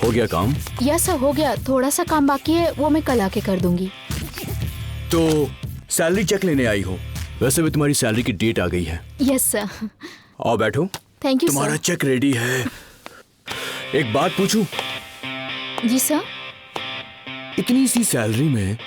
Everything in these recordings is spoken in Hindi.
हो गया काम? यस सर, हो गया। थोड़ा सा काम बाकी है, वो मैं कल आके कर दूंगी। तो सैलरी चेक लेने आई हो? वैसे भी तुम्हारी सैलरी की डेट आ गई है। Yes sir. आओ बैठो। Thank you sir. तुम्हारा चेक रेडी है। एक बात पूछूं? जी सर। इतनी सी सैलरी में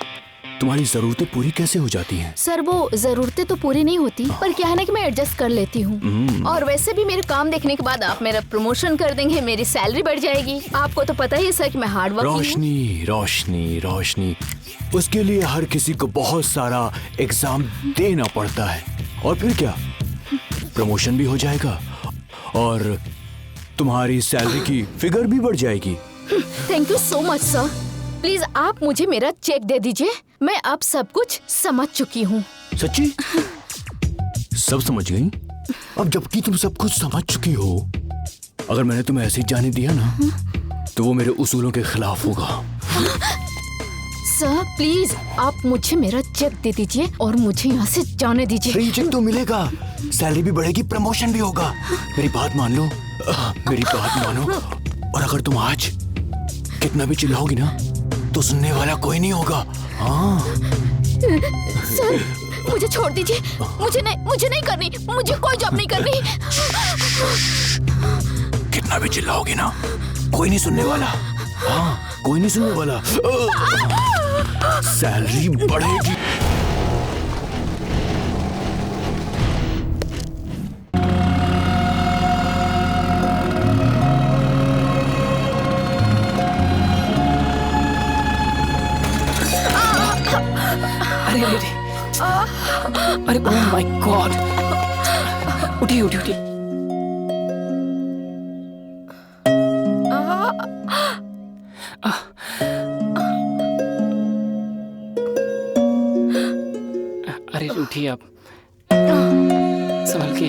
तुम्हारी जरूरतें पूरी कैसे हो जाती हैं? सर वो जरूरतें तो पूरी नहीं होती, पर क्या है ना कि मैं एडजस्ट कर लेती हूँ। और वैसे भी मेरे काम देखने के बाद आप मेरा प्रमोशन कर देंगे, मेरी सैलरी बढ़ जाएगी। आपको तो पता ही है सर कि मैं हार्ड वर्किंग हूँ। रोशनी रोशनी रोशनी, उसके लिए हर किसी को बहुत सारा एग्जाम देना पड़ता है, और फिर क्या, प्रमोशन भी हो जाएगा और तुम्हारी सैलरी की फिगर भी बढ़ जाएगी। Thank you so much sir. Please आप मुझे मेरा चेक दे दीजिए, मैं अब सब कुछ समझ चुकी हूँ। सच्ची? सब समझ गई? अब जबकि तुम सब कुछ समझ चुकी हो, अगर मैंने तुम्हें ऐसे ही जाने दिया ना, तो वो मेरे उसूलों के खिलाफ होगा। सर प्लीज आप मुझे मेरा चेक दे दीजिए और मुझे यहाँ से जाने दीजिए। फ्री चेक तो मिलेगा, सैलरी भी बढ़ेगी, प्रमोशन भी होगा। मेरी बात मान लो, मेरी बात मानो। और अगर तुम आज कितना भी चिल्लाओगी ना, तो सुनने वाला कोई नहीं होगा। हाँ। सर मुझे छोड़ दीजिए, मुझे नहीं करनी, मुझे कोई जॉब नहीं करनी। कितना भी चिल्लाओगी ना, कोई नहीं सुनने वाला। हाँ, कोई नहीं सुनने वाला। सैलरी बढ़ेगी। अरे ओह माय गॉड, उठिए उठिए उठिए। अरे उठिए आप, संभल के।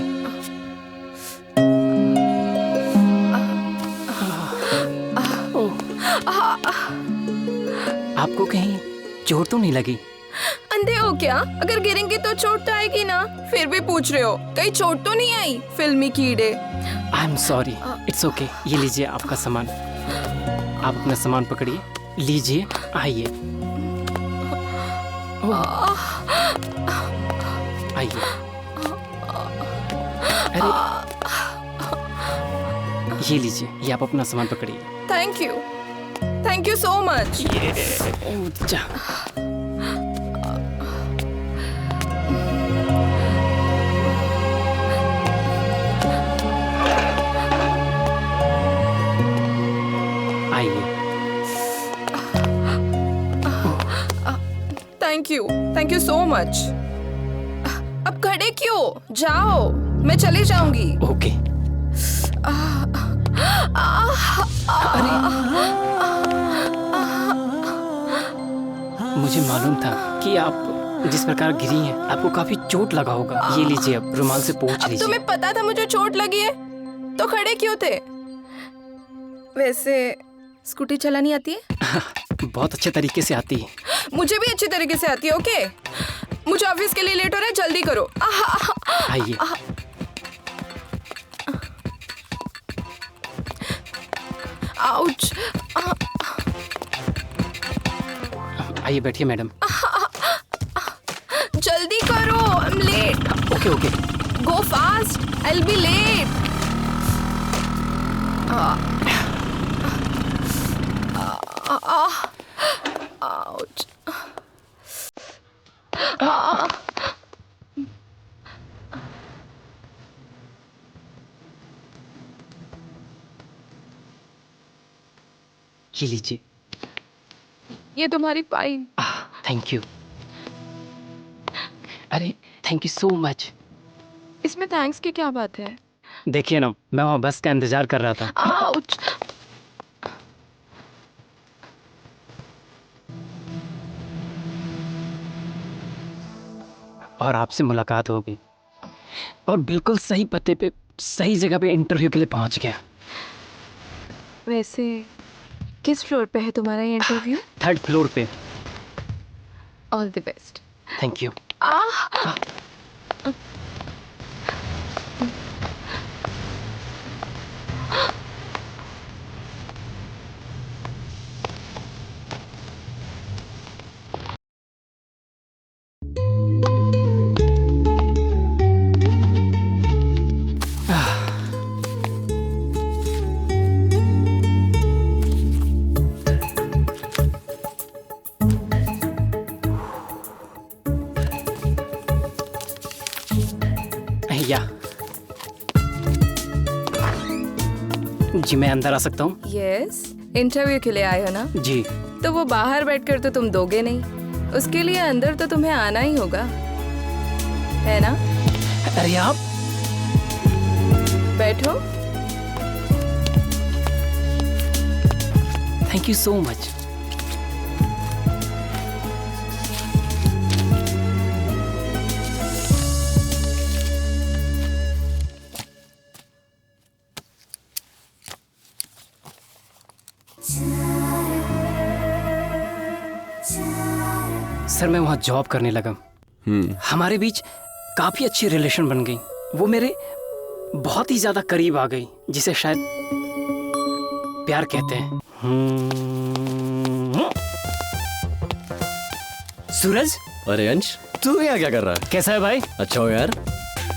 आपको कहीं चोट तो नहीं लगी? अंधे हो क्या? अगर गिरेंगे तो चोट तो आएगी ना। फिर भी पूछ रहे हो, कहीं चोट तो नहीं आई? फिल्मी कीड़े। I am sorry, it's okay. ये लीजिए आपका सामान, आप अपना सामान पकड़िए, लीजिए, आइए। आइए। अरे ये लीजिए, ये आप अपना सामान पकड़िए। Thank you so much. Thank you so much. अब खड़े क्यों? जाओ, मैं चली जाऊंगी। ओके। मुझे मालूम था कि आप जिस प्रकार गिरी हैं, आपको काफी चोट लगा होगा। ये लीजिए, अब रुमाल से पोंछ लीजिए। तुम्हें पता था मुझे चोट लगी है, तो खड़े क्यों थे? वैसे स्कूटी चलानी आती है? बहुत अच्छे तरीके से आती है। मुझे भी अच्छे तरीके से आती है। ओके, मुझे ऑफिस के लिए लेट हो रहा है, जल्दी करो। आइए। आउच। आइए बैठिए मैडम। जल्दी करो, I am late. Okay okay. Go fast, I will be late. Ouch. ये लीजिए। ये तुम्हारी फाइल। Thank you. अरे थैंक यू सो मच। इसमें थैंक्स की क्या बात है? देखिए ना, मैं वहाँ बस का इंतजार कर रहा था। आउच। और आपसे मुलाकात हो गई, और बिल्कुल सही पते पे, सही जगह पे इंटरव्यू के लिए पहुंच गया। वैसे किस फ्लोर पे है तुम्हारा ये इंटरव्यू? 3rd फ्लोर पे। All the best. Thank you. जी मैं अंदर आ सकता हूँ? यस, इंटरव्यू के लिए आए हो ना? जी। तो वो बाहर बैठकर तो तुम दोगे नहीं, उसके लिए अंदर तो तुम्हें आना ही होगा, है ना? अरे आप बैठो। Thank you so much. Sir मैं वहाँ जॉब करने लगा। हमारे बीच काफी अच्छी रिलेशन बन गई। वो मेरे बहुत ही ज्यादा करीब आ गई, जिसे शायद प्यार कहते हैं। सूरज। अरे अंश, तू यहाँ क्या कर रहा है? कैसा है भाई? अच्छा हो यार।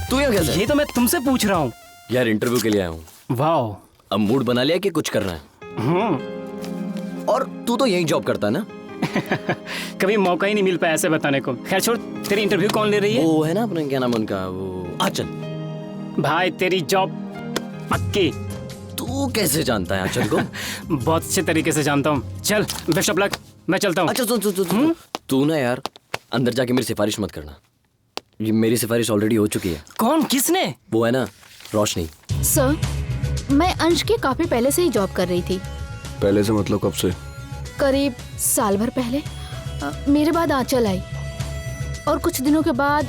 तू यहाँ कैसे? ये तो मैं तुमसे पूछ रहा हूँ। यार इंटरव्यू के लिए आया हूँ। वाह। अब मूड बना लिया कि कुछ करना है? और तू तो यही जॉब करता है ना? कभी मौका ही नहीं मिल पाया ऐसे बताने को। खैर छोड़, तेरी इंटरव्यू कौन ले रही है? वो है ना अपने, क्या नाम उनका, वो आंचल। भाई तेरी जॉब पक्की। तू कैसे जानता है आंचल को? बहुत अच्छे तरीके से जानता हूँ। चल बेस्ट ऑफ लक, मैं चलता हूँ। अच्छा सुन, तू ना यार अंदर जाके मेरी सिफारिश मत करना। ये मेरी सिफारिश ऑलरेडी हो चुकी है। कौन, किसने? वो है ना रोशनी। सर, मैं अंश के काफी पहले से ही जॉब कर रही थी। पहले से मतलब कब से? करीब साल भर पहले। मेरे बाद आंचल आई और कुछ दिनों के बाद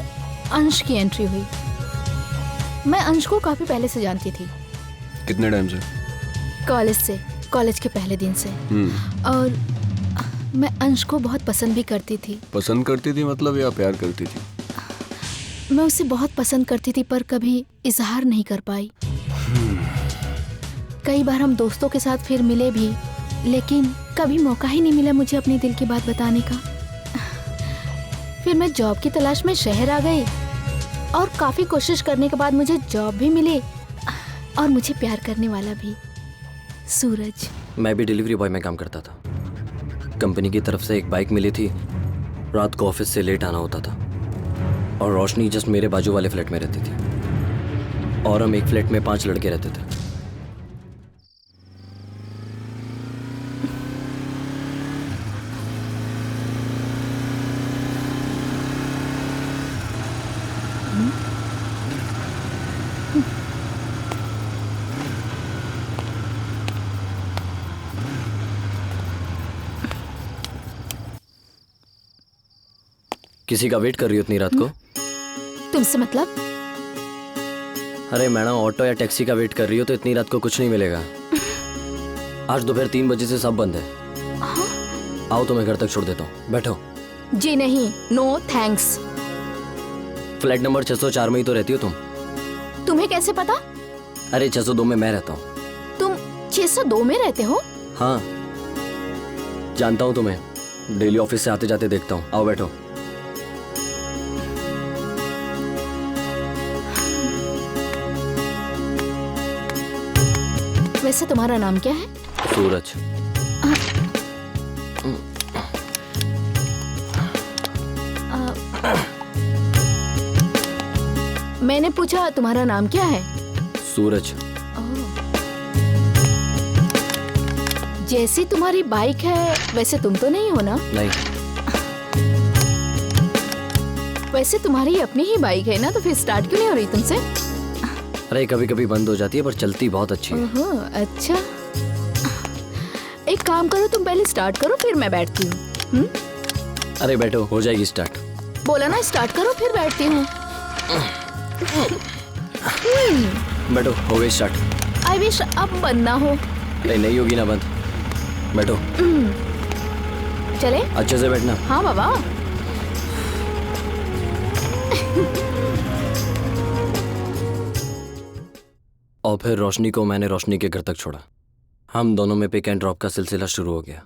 अंश की एंट्री हुई। मैं अंश को काफी पहले से जानती थी। कितने टाइम से? कॉलेज के पहले दिन से। और मैं अंश को बहुत पसंद भी करती थी। पसंद करती थी मतलब, या प्यार करती थी? मैं उसे बहुत पसंद करती थी पर कभी इजहार नहीं कर पाई। कई बार हम दोस्तों के साथ फिर मिले भी, लेकिन कभी मौका ही नहीं मिला मुझे अपने दिल की बात बताने का। फिर मैं जॉब की तलाश में शहर आ गई और काफी कोशिश करने के बाद मुझे जॉब भी मिली और मुझे प्यार करने वाला भी, सूरज। मैं भी डिलीवरी बॉय में काम करता था। कंपनी की तरफ से एक बाइक मिली थी। रात को ऑफिस से लेट आना होता था और रोशनी जस्ट मेरे बाजू वाले फ्लैट में रहती थी और हम एक फ्लैट में 5 लड़के रहते थे। किसी का वेट कर रही हो इतनी रात को? तुमसे मतलब? अरे मैडम, ऑटो या टैक्सी का वेट कर रही हो तो इतनी रात को कुछ नहीं मिलेगा। आज दोपहर 3 बजे से सब बंद है। आओ तो मैं घर तक छोड़ देता हूँ, बैठो। जी नहीं, नो थैंक्स। फ्लैट नंबर 604 में ही तो रहती हो तुम। तुम्हें कैसे पता? अरे 602 में मैं रहता हूँ। तुम 602 में रहते हो? हाँ जानता हूँ तुम्हें, डेली ऑफिस से आते जाते देखता हूँ। आओ बैठो। वैसे तुम्हारा नाम क्या है? सूरज। मैंने पूछा तुम्हारा नाम क्या है? सूरज। जैसी तुम्हारी बाइक है वैसे तुम तो नहीं हो ना? नहीं। वैसे तुम्हारी अपनी ही बाइक है ना, तो फिर स्टार्ट क्यों नहीं हो रही तुमसे? अरे कभी कभी बंद हो जाती है पर चलती बहुत अच्छी है। ओहो, अच्छा। एक काम करो, तुम पहले स्टार्ट करो फिर मैं बैठती हूँ। अरे बैठो, हो जाएगी स्टार्ट। बोला ना स्टार्ट करो फिर बैठती हूँ। बैठो, हो गई स्टार्ट। आई विश अब बंद ना हो। अरे नहीं होगी ना बंद, बैठो। चले? अच्छे से बैठना। हाँ बाबा। और फिर रोशनी को मैंने रोशनी के घर तक छोड़ा। हम दोनों में पिक एंड ड्रॉप का सिलसिला शुरू हो गया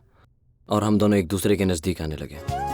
और हम दोनों एक दूसरे के नजदीक आने लगे।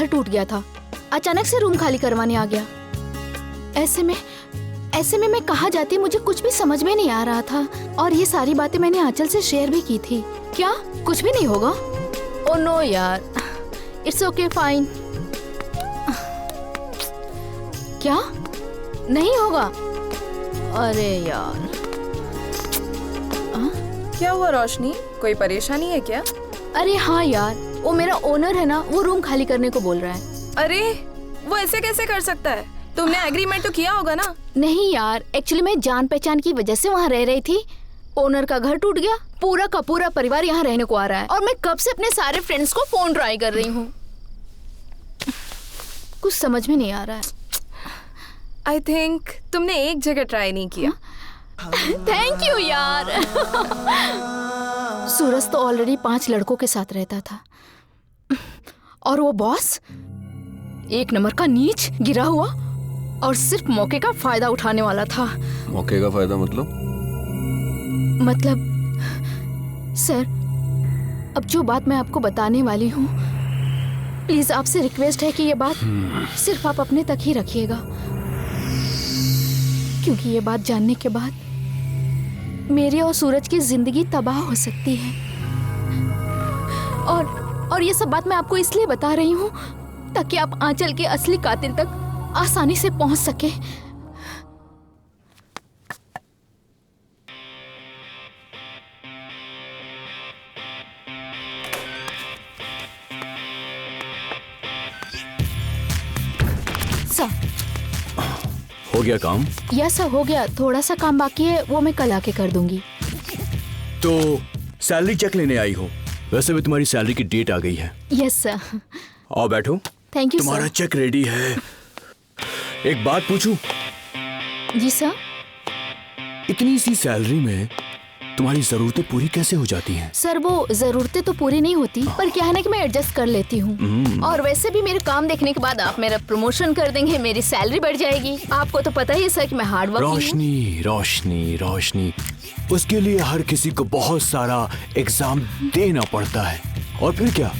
घर टूट गया था, अचानक से रूम खाली करवाने आ गया। ऐसे में मैं कहाँ जाती, मुझे कुछ भी समझ में नहीं आ रहा था। और ये सारी बातें मैंने आंचल से शेयर भी की थी। क्या कुछ भी नहीं होगा? ओ नो यार, इट्स ओके फाइन। क्या नहीं होगा? अरे यार, क्या हुआ रोशनी, कोई परेशानी है क्या? अरे हाँ यार, वो मेरा ओनर है ना, वो रूम खाली करने को बोल रहा है। अरे वो ऐसे कैसे कर सकता है? तुमने एग्रीमेंट तो किया होगा ना? नहीं यार, एक्चुअली मैं जान पहचान की वजह से वहाँ रह रही थी। ओनर का घर टूट गया, पूरा का पूरा परिवार यहाँ रहने को आ रहा है और मैं कब से अपने सारे फ्रेंड्स को फोन ट्राई कर रही हूँ। कुछ समझ में नहीं आ रहा है। आई थिंक तुमने एक जगह ट्राई नहीं किया। थैंक यू यार। सूरज तो ऑलरेडी 5 लड़कों के साथ रहता था और वो बॉस एक नंबर का नीच, गिरा हुआ और सिर्फ मौके का फायदा उठाने वाला था। मौके का फायदा मतलब सर, अब जो बात मैं आपको बताने वाली हूँ, प्लीज आपसे रिक्वेस्ट है कि ये बात सिर्फ आप अपने तक ही रखिएगा, क्योंकि ये बात जानने के बाद मेरी और सूरज की जिंदगी तबाह हो सकती है। और ये सब बात मैं आपको इसलिए बता रही हूँ ताकि आप आंचल के असली कातिल तक आसानी से पहुंच सके। सर, हो गया काम? यस सर, हो गया। थोड़ा सा काम बाकी है, वो मैं कल आके कर दूंगी। तो सैलरी चेक लेने आई हो? वैसे भी तुम्हारी सैलरी की डेट आ गई है। Yes sir. आओ बैठो। थैंक यू तुम्हारा सर। चेक रेडी है। एक बात पूछूं? जी सर। इतनी सी सैलरी में तुम्हारी जरूरतें पूरी कैसे हो जाती हैं? सर, वो जरूरतें तो पूरी नहीं होती, पर क्या है ना कि मैं एडजस्ट कर लेती हूँ। और वैसे भी मेरे काम देखने के बाद आप मेरा प्रमोशन कर देंगे, मेरी सैलरी बढ़ जाएगी। आपको तो पता ही है सर कि मैं हार्ड वर्किंग हूँ। रोशनी रोशनी रोशनी, उसके लिए हर किसी को बहुत सारा एग्जाम देना पड़ता है और फिर क्या,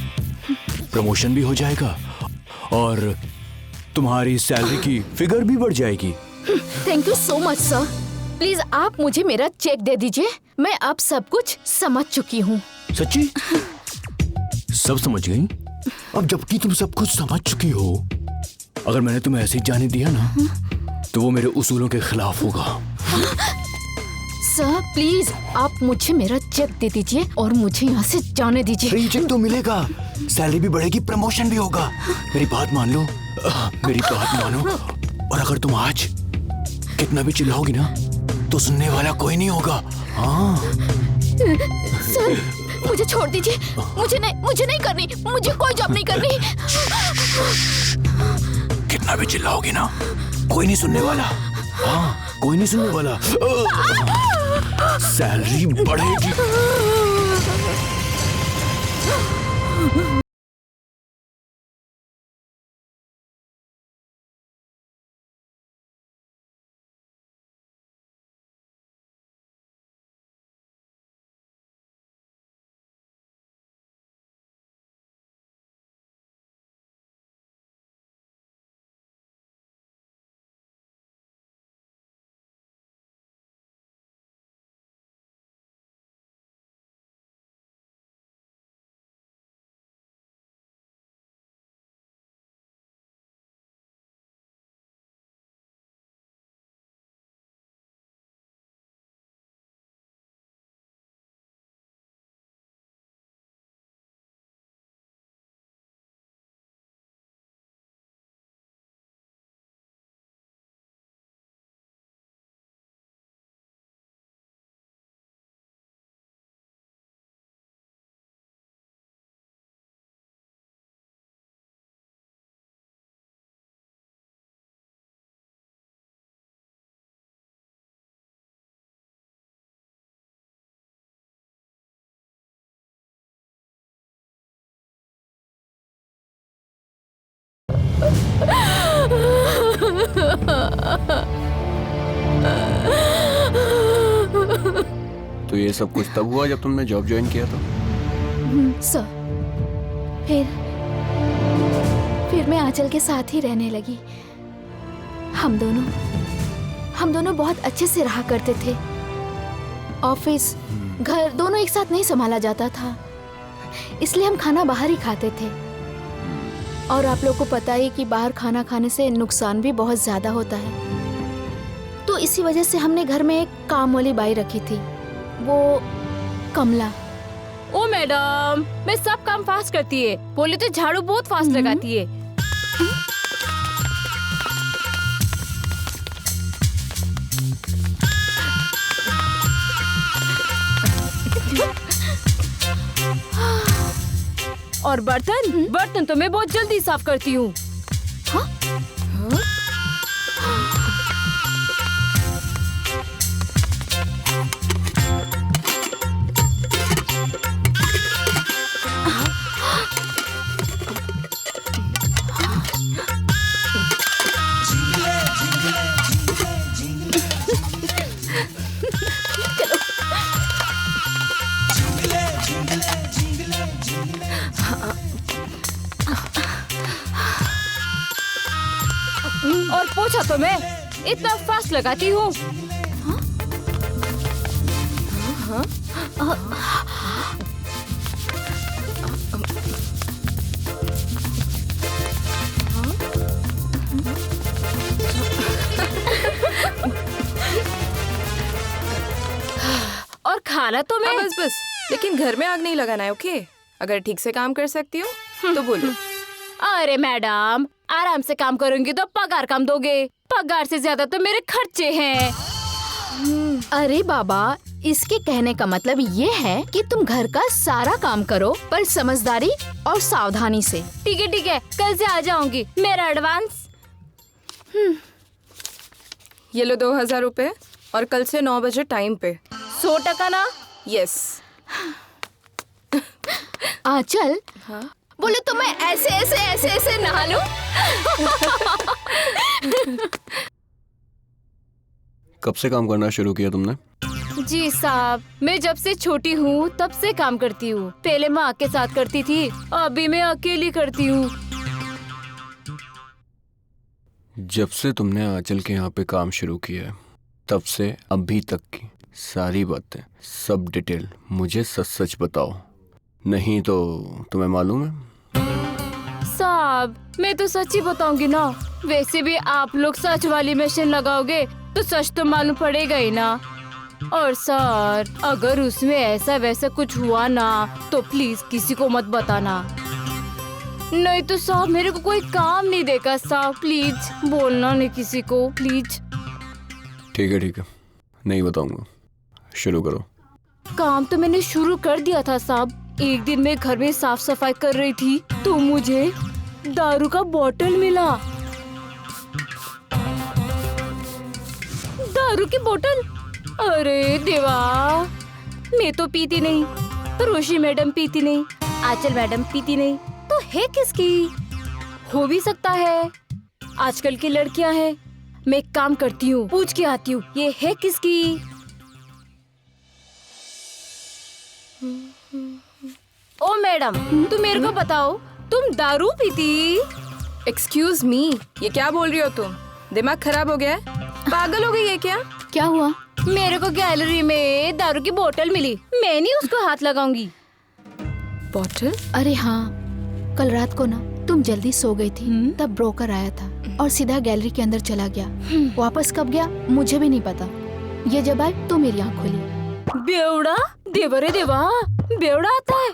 प्रमोशन भी हो जाएगा और तुम्हारी सैलरी की फिगर भी बढ़ जाएगी। Thank you so much sir. Please आप मुझे मेरा चेक दे दीजिए, मैं अब सब कुछ समझ चुकी हूँ। सच्ची? सब समझ गई? अब जबकि तुम सब कुछ समझ चुकी हो, अगर मैंने तुम्हें ऐसे ही जाने दिया ना, तो वो मेरे उसूलों के खिलाफ होगा। सर प्लीज आप मुझे मेरा चेक दे दीजिए और मुझे यहाँ से जाने दीजिए। फ्री चेक तो मिलेगा, सैलरी भी बढ़ेगी, प्रमोशन भी होगा। मेरी बात मान लो, मेरी बात मानो। और अगर तुम आज कितना भी चिल्लाओगी ना, तो सुनने वाला कोई नहीं होगा। हाँ सर मुझे छोड़ दीजिए, मुझे नहीं करनी, मुझे कोई जॉब नहीं करनी। कितना भी चिल्लाओगी ना, कोई नहीं सुनने वाला। हाँ, कोई नहीं सुनने वाला। सैलरी बढ़ेगी। तो ये सब कुछ तब हुआ जब तुमने जॉब ज्वाइन किया था? सर फिर मैं आंचल के साथ ही रहने लगी। हम दोनों बहुत अच्छे से रहा करते थे। ऑफिस घर दोनों एक साथ नहीं संभाला जाता था, इसलिए हम खाना बाहर ही खाते थे। और आप लोग को पता ही कि बाहर खाना खाने से नुकसान भी बहुत ज्यादा होता है। तो इसी वजह से हमने घर में एक काम वाली बाई रखी थी, वो कमला। ओ मैडम, मैं सब काम फास्ट करती है, बोले तो झाड़ू बहुत फास्ट लगाती है। और बर्तन तो मैं बहुत जल्दी साफ करती हूँ। और पोछा तो मैं इतना फास्ट लगाती हूँ। और खाना तो मैं बस लेकिन घर में आग नहीं लगाना है, ओके? अगर ठीक से काम कर सकती हो तो बोलो। अरे मैडम, आराम से काम करूंगी तो पगार कम दोगे? पगार से ज्यादा तो मेरे खर्चे हैं। अरे बाबा, इसके कहने का मतलब ये है कि तुम घर का सारा काम करो, पर समझदारी और सावधानी से। ठीक है, कल से आ जाऊंगी। मेरा एडवांस। ये लो 2000 रुपए और कल से 9 बजे टाइम पे। 100% ना? यस। आंचल, बोले तो मैं ऐसे नहा लूं। कब से काम करना शुरू किया तुमने? जी साहब, मैं जब से छोटी हूँ तब से काम करती हूँ। पहले माँ के साथ करती थी, अभी मैं अकेली करती हूँ। जब से तुमने आंचल के यहाँ पे काम शुरू किया है, तब से अभी तक की सारी बातें, सब डिटेल मुझे सच सच बताओ, नहीं तो तुम्हें मालूम है। साहब, मैं तो सच ही बताऊंगी ना। वैसे भी आप लोग सच वाली मशीन लगाओगे तो सच तो मालूम पड़ेगा ही ना। और सर, अगर उसमें ऐसा वैसा कुछ हुआ ना तो प्लीज किसी को मत बताना, नहीं तो साहब मेरे को कोई काम नहीं देगा। साहब प्लीज बोलना नहीं किसी को, प्लीज। ठीक है, नहीं बताऊंगा। शुरू करो। काम तो मैंने शुरू कर दिया था साहब। एक दिन मैं घर में साफ सफाई कर रही थी तो मुझे दारू का बोतल मिला। दारू की बोतल? अरे देवा, मैं तो पीती नहीं, रोशी मैडम पीती नहीं, आंचल मैडम पीती नहीं, तो है किसकी? हो भी सकता है, आजकल की लड़कियां हैं। मैं एक काम करती हूँ, पूछ के आती हूँ ये है किसकी। ओ मैडम, तुम मेरे को बताओ, तुम दारू पीती? एक्सक्यूज मी, ये क्या बोल रही हो तुम? दिमाग खराब हो गया है? पागल हो गई है क्या? क्या हुआ? मेरे को गैलरी में दारू की बोतल मिली, मैं नहीं उसको हाथ लगाऊंगी। बोतल? अरे हाँ, कल रात को ना तुम जल्दी सो गई थी, तब ब्रोकर आया था और सीधा गैलरी के अंदर चला गया। वापस कब गया मुझे भी नहीं पता। ये जब आए तो मेरी आँख खुली। बेवड़ा, देवरे देवा, बेवड़ा आता है।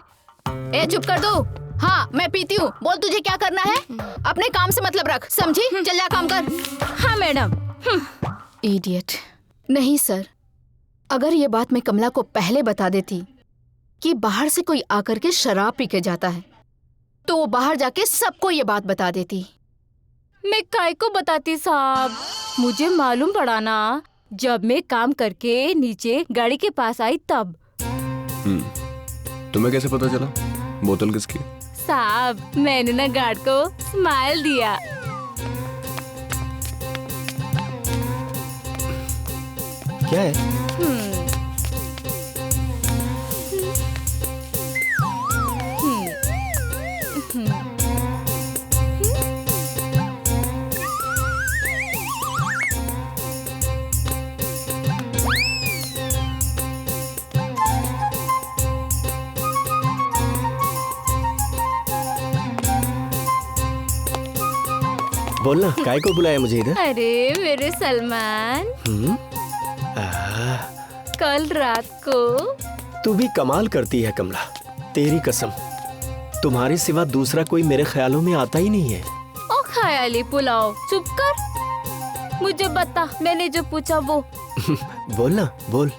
ए चुप कर दो। हाँ, मैं पीती हूँ। बोल तुझे क्या करना है? अपने काम से मतलब रख, समझी? चल जा काम कर। हाँ मैडम। इडियट। नहीं सर, अगर ये बात मैं कमला को पहले बता देती कि बाहर से कोई आकर के शराब पी के जाता है, तो वो बाहर जाके सबको ये बात बता देती। मैं काय को बताती साहब, मुझे मालूम पड़ा ना जब मैं काम करके नीचे गाड़ी के पास आई तब। तुम्हें कैसे पता चला बोतल किसकी? साहब, मैंने ना गार्ड को स्माइल दिया। क्या है? बोलना, काय को बुलाया मुझे इधर? अरे मेरे सलमान, कल रात को तू भी कमाल करती है कमला, तेरी कसम, तुम्हारे सिवा दूसरा कोई मेरे ख्यालों में आता ही नहीं है। ओ ख्याली पुलाव, चुप कर। मुझे बता, मैंने जो पूछा वो। बोलना, बोल।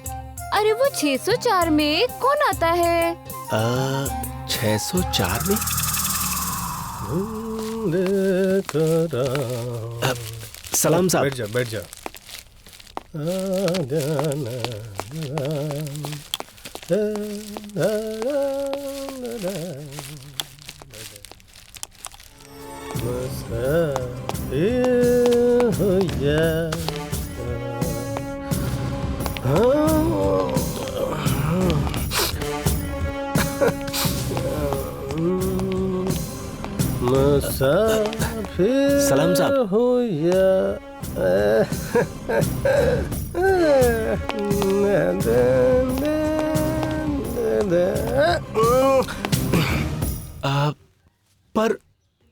अरे वो 604 में कौन आता है? 604 में? सलाम साहब। बैठ जा। सलाम साहब। पर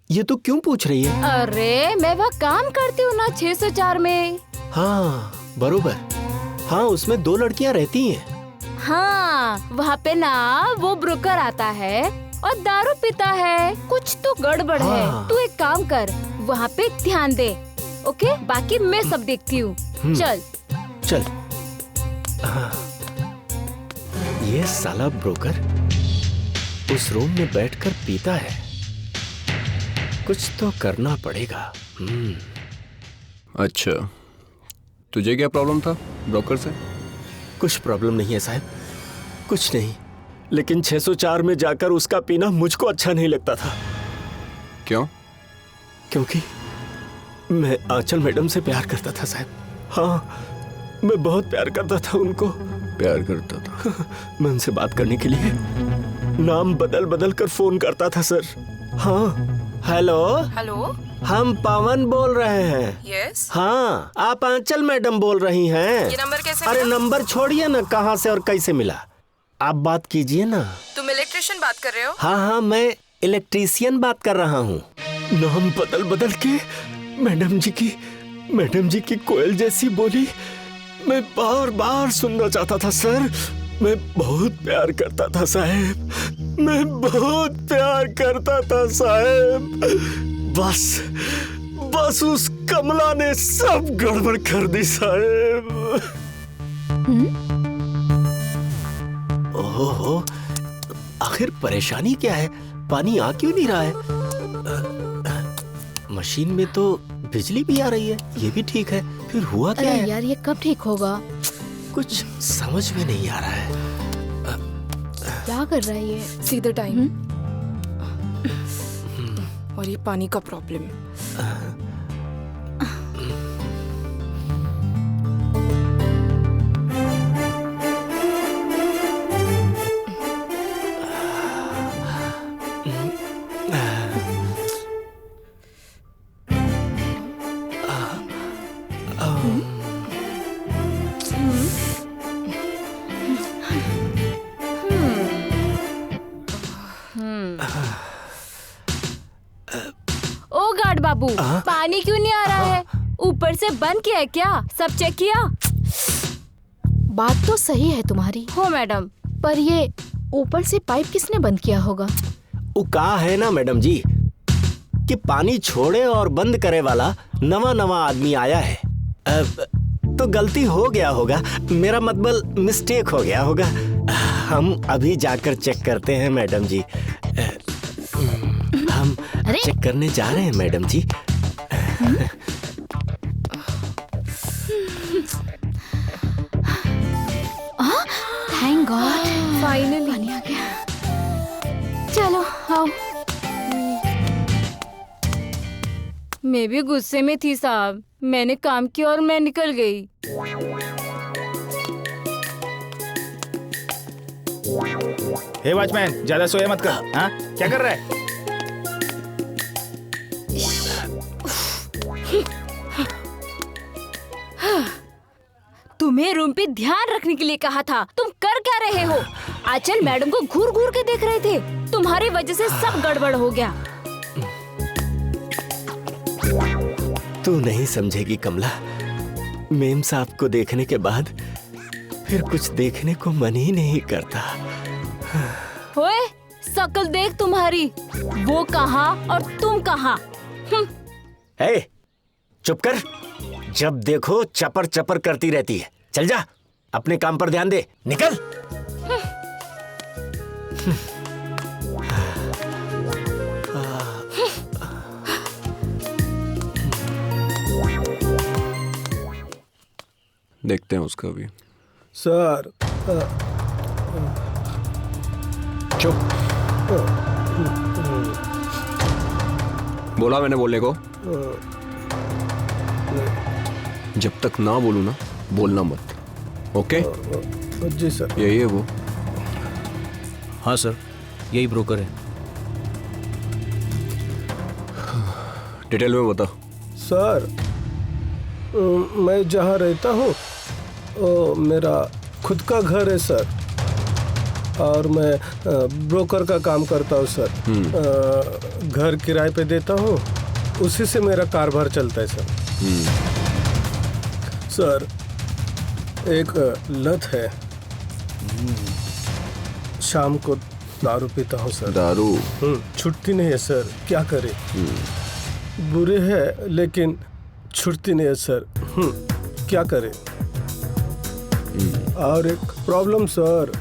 ये तो क्यों पूछ रही है? अरे मैं वहाँ काम करती हूँ ना 604 में। हाँ बरोबर, हाँ उसमें 2 लड़कियाँ रहती हैं। हाँ वहाँ पे ना वो ब्रोकर आता है और दारू पीता है, कुछ तो गड़बड़ है। तू एक काम कर, वहाँ पे ध्यान दे, ओके? बाकी मैं सब देखती हूँ। चल चल। ये साला ब्रोकर उस रूम में बैठकर पीता है, कुछ तो करना पड़ेगा। अच्छा, तुझे क्या प्रॉब्लम था ब्रोकर से? कुछ प्रॉब्लम नहीं है साहब, कुछ नहीं, लेकिन 604 में जाकर उसका पीना मुझको अच्छा नहीं लगता था। क्यों? क्योंकि मैं आंचल मैडम से प्यार करता था साहब। हाँ, मैं बहुत प्यार करता था उनको। प्यार करता था? मैं उनसे बात करने के लिए नाम बदल बदल कर फोन करता था सर। हाँ। हेलो हेलो, हम पवन बोल रहे हैं। यस। हाँ, आप आंचल मैडम बोल रही हैं? ये नंबर कैसे अरे मिला? नंबर छोड़िए ना, कहाँ से और कैसे मिला, आप बात कीजिए ना। तुम इलेक्ट्रिशियन बात कर रहे हो? हाँ, मैं इलेक्ट्रीशियन बात कर रहा हूँ। नाम बदल बदल के मैडम जी की कोयल जैसी बोली मैं बार बार सुनना चाहता था सर। मैं बहुत प्यार करता था साहब, मैं बहुत प्यार करता था साहब। बस उस कमला ने सब गड़बड़ कर दी साहब। ओहो, आखिर परेशानी क्या है? पानी आ क्यों नहीं रहा है? मशीन में तो बिजली भी आ रही है, ये भी ठीक है, फिर हुआ क्या है? यार ये कब ठीक होगा? कुछ समझ में नहीं आ रहा है। क्या कर रहा है ये? सीधे टाइम और ये पानी का प्रॉब्लम। ओ गार्ड बाबू, पानी क्यों नहीं आ रहा है? ऊपर से बंद किया है क्या? सब चेक किया? बात तो सही है तुम्हारी। हो मैडम, पर ये ऊपर से पाइप किसने बंद किया होगा? वो कहा है ना मैडम जी कि पानी छोड़े और बंद करे वाला नवा आदमी आया है। तो गलती हो गया होगा, मेरा मतलब मिस्टेक हो गया होगा। हम अभी जाकर चेक करते हैं मैडम जी। हम चेक करने जा रहे हैं मैडम जी। थैंक गॉड, फाइनली पानी आ गया। चलो आओ। मैं भी गुस्से में थी साहब, मैंने काम किया और मैं निकल गई। हे वॉचमैन, ज्यादा सोया मत कर। हाँ, क्या कर रहा है? तुम्हें रूम पे ध्यान रखने के लिए कहा था, तुम कर क्या रहे हो? आंचल मैडम को घूर घूर के देख रहे थे, तुम्हारी वजह से सब गड़बड़ हो गया। तू नहीं समझेगी कमला। मेम साहब को देखने के बाद फिर कुछ देखने को मन ही नहीं करता। ओए, शकल देख तुम्हारी, वो कहाँ और तुम कहाँ। हे, चुप कर। जब देखो चपर चपर करती रहती है। चल जा, अपने काम पर ध्यान दे। निकल। देखते हैं उसका भी। सर चुप। बोला मैंने बोलने को। जब तक ना बोलूं ना, बोलना मत। ओके? जी सर। यही है वो। हाँ सर, यही ब्रोकर है। डिटेल में बता। सर मैं जहाँ रहता हूँ मेरा खुद का घर है सर, और मैं ब्रोकर का काम करता हूँ सर। घर किराए पे देता हूँ, उसी से मेरा कारोबार चलता है सर। सर एक लत है, शाम को दारू पीता हूँ सर। दारू? छुट्टी नहीं है सर, क्या करे। बुरे है लेकिन छुट्टी नहीं है सर। क्या करे। और एक प्रॉब्लम सर।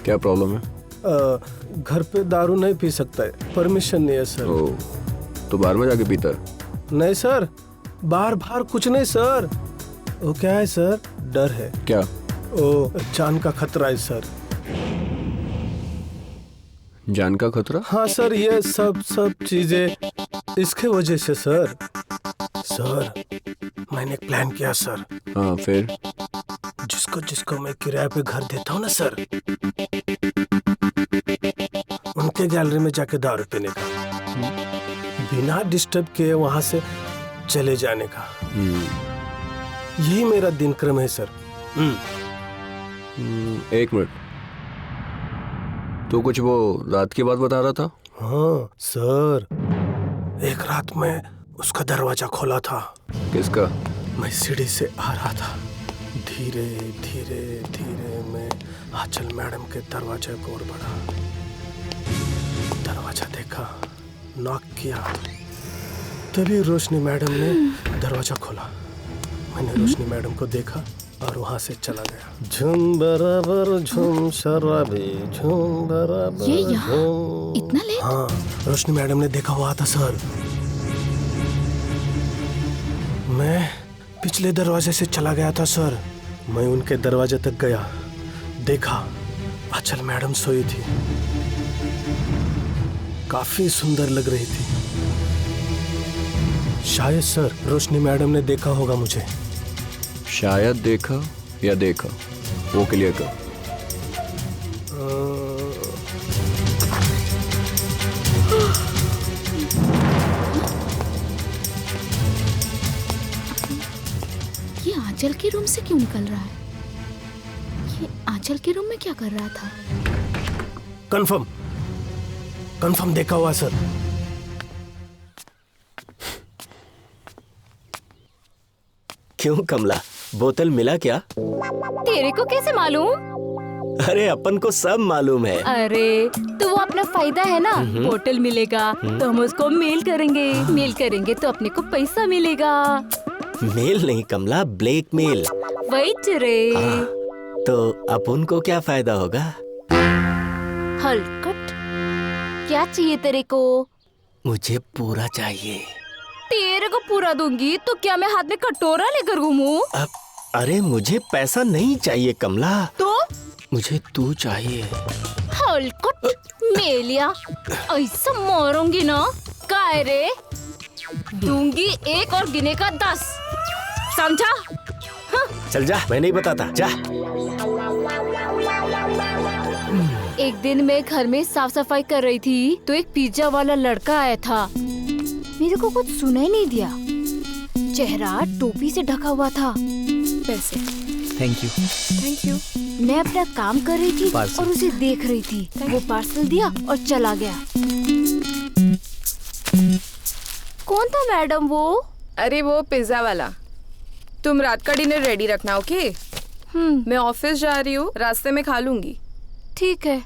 क्या प्रॉब्लम है? घर पे दारू नहीं पी सकता है, परमिशन नहीं है सर। तो बाहर में जाके पीता है? नहीं सर, बाहर कुछ नहीं सर। वो क्या है सर, डर है। क्या? ओ जान का खतरा है सर। जान का खतरा? हाँ सर, ये सब चीजें इसके वजह से सर। सर मैंने एक प्लान किया सर। हाँ फिर? जिसको मैं किराए पे घर देता हूँ ना सर, उनके गैलरी में जाके दारू पीने का, बिना डिस्टर्ब किए वहां से चले जाने का। यही मेरा दिनक्रम है सर। एक मिनट, तू कुछ वो रात की बात बता रहा था? हाँ सर, एक रात में उसका दरवाजा खोला था। किसका? मैं सीढ़ी से आ रहा था, धीरे धीरे धीरे मैं आंचल मैडम के दरवाजे को ओर बढ़ा। दरवाजा देखा, नॉक किया, तभी रोशनी मैडम ने दरवाजा खोला। मैंने रोशनी मैडम को देखा और वहां से चला गया। झूम बराबर झूम शराबी, झूम बराबर। ये यहाँ इतना लेट? हाँ, रोशनी मैडम ने देखा हुआ था सर। मैं पिछले दरवाजे से चला गया था सर। मैं उनके दरवाजे तक गया, देखा आंचल मैडम सोई थी, काफी सुंदर लग रही थी। शायद सर रोशनी मैडम ने देखा होगा मुझे। शायद देखा या देखा, वो क्लियर कर। ये आंचल के रूम से क्यों निकल रहा है? ये आंचल के रूम में क्या कर रहा था? कंफर्म देखा हुआ सर। क्यों कमला, बोतल मिला क्या? तेरे को कैसे मालूम? अरे अपन को सब मालूम है। अरे तो वो अपना फायदा है ना। बोतल मिलेगा तो हम उसको मेल करेंगे तो अपने को पैसा मिलेगा। मेल नहीं कमला, ब्लैकमेल। वही रे। तो अपन को क्या फायदा होगा? हलकट, क्या चाहिए तेरे को? मुझे पूरा चाहिए। तेरे को पूरा दूंगी तो क्या मैं हाथ में कटोरा लेकर घूमूं? अरे मुझे पैसा नहीं चाहिए कमला। तो मुझे तू चाहिए। हलकट मेलिया, ऐसा मारूंगी ना। काय रे, दूंगी एक और गिने का 10, समझा? चल जा, मैं नहीं बताता, जा। एक दिन मैं घर में साफ सफाई कर रही थी तो एक पिज्जा वाला लड़का आया था। मेरे को कुछ सुनाई नहीं दिया, चेहरा टोपी से ढका हुआ था। पैसे। Thank you. मैं अपना काम कर रही थी और उसे देख रही थी। वो पार्सल दिया और चला गया। कौन था मैडम वो? अरे वो पिज्जा वाला। तुम रात का डिनर रेडी रखना, ओके? मैं ऑफिस जा रही हूँ, रास्ते में खा लूंगी। ठीक है।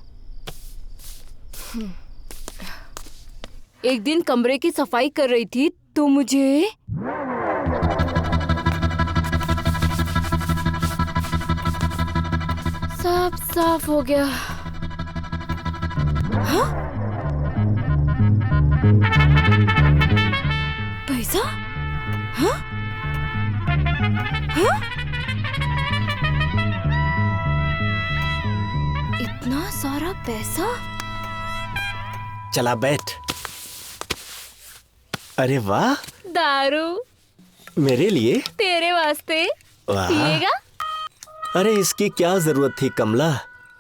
एक दिन कमरे की सफाई कर रही थी तो मुझे सब साफ हो गया। हाँ? पैसा? हाँ? हाँ? इतना सारा पैसा? चला बैठ। अरे वाह, दारू मेरे लिए? तेरे वास्ते। वाह। पिएगा? अरे इसकी क्या जरूरत थी कमला?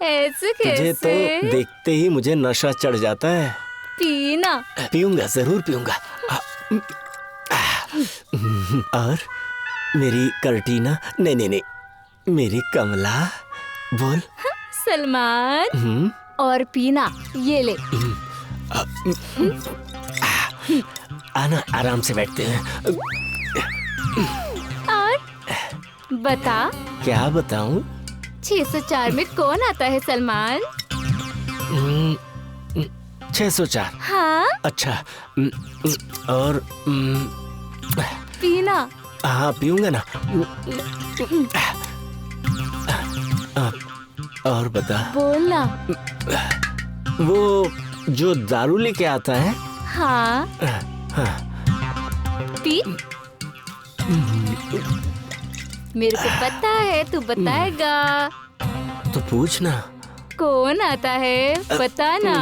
ऐसे तुझे कैसे? तो देखते ही मुझे नशा चढ़ जाता है। पीना। पीऊंगा, जरूर पीऊंगा। और मेरी कर्टीना, नहीं नहीं नहीं, मेरी कमला, बोल। सलमान। और पीना, ये ले। आना, आराम से बैठते हैं। और बता। क्या बताऊं? 604 में कौन आता है सलमान? 604। हाँ? अच्छा, और पीना। हाँ पीऊंगा ना। और बता। बोलना। वो जो दारू लेके आता है। हाँ। हाँ। पी। मेरे को पता है तू बताएगा। तो पूछना। कौन आता है बताना।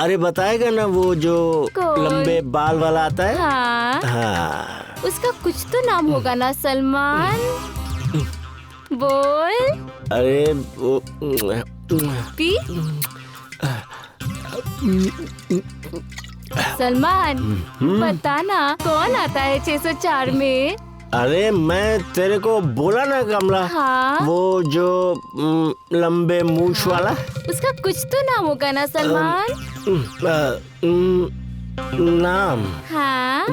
अरे बताएगा ना, वो जो लंबे बाल वाला आता है। हाँ। हाँ। उसका कुछ तो नाम होगा ना सलमान? बोल। अरे वो पी। सलमान बताना कौन आता है 604 में? अरे मैं तेरे को बोला ना कमला। हाँ? वो जो लंबे मूछ वाला। उसका कुछ तो नाम होगा ना सलमान? नाम। हाँ?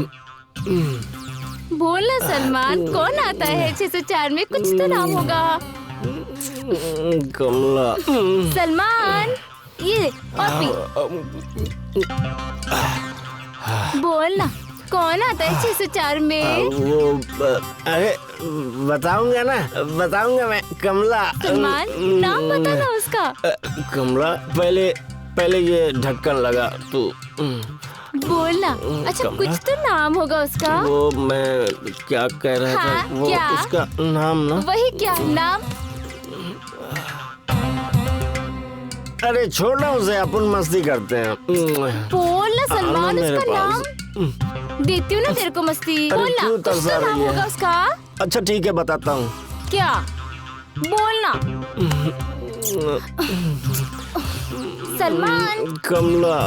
बोल ना सलमान, कौन आता है 604 में? कुछ तो नाम होगा। कमला। सलमान, ये और पी। बोल ना, कौन आता है 604 में? वो अरे बताऊंगा ना, बताऊंगा मैं। कमला। सलमान, नाम बता ना उसका। कमला, पहले ये ढक्कन लगा तू। बोलना। अच्छा कमला? कुछ तो नाम होगा उसका। वो मैं क्या कह रहा हाँ, था, वो क्या? उसका नाम ना। वही क्या नाम? अरे छोड़ना उसे, अपन मस्ती करते हैं। बोल ना सलमान, मेरे उसका पास। नाम। देती हूँ ना तेरे को मस्ती। अरे बोल ना, क्यों कुछ तरसा तो नाम रही है? होगा उसका। अच्छा ठीक है, बताता हूँ। क्या? बोलना। सलमान। कमला।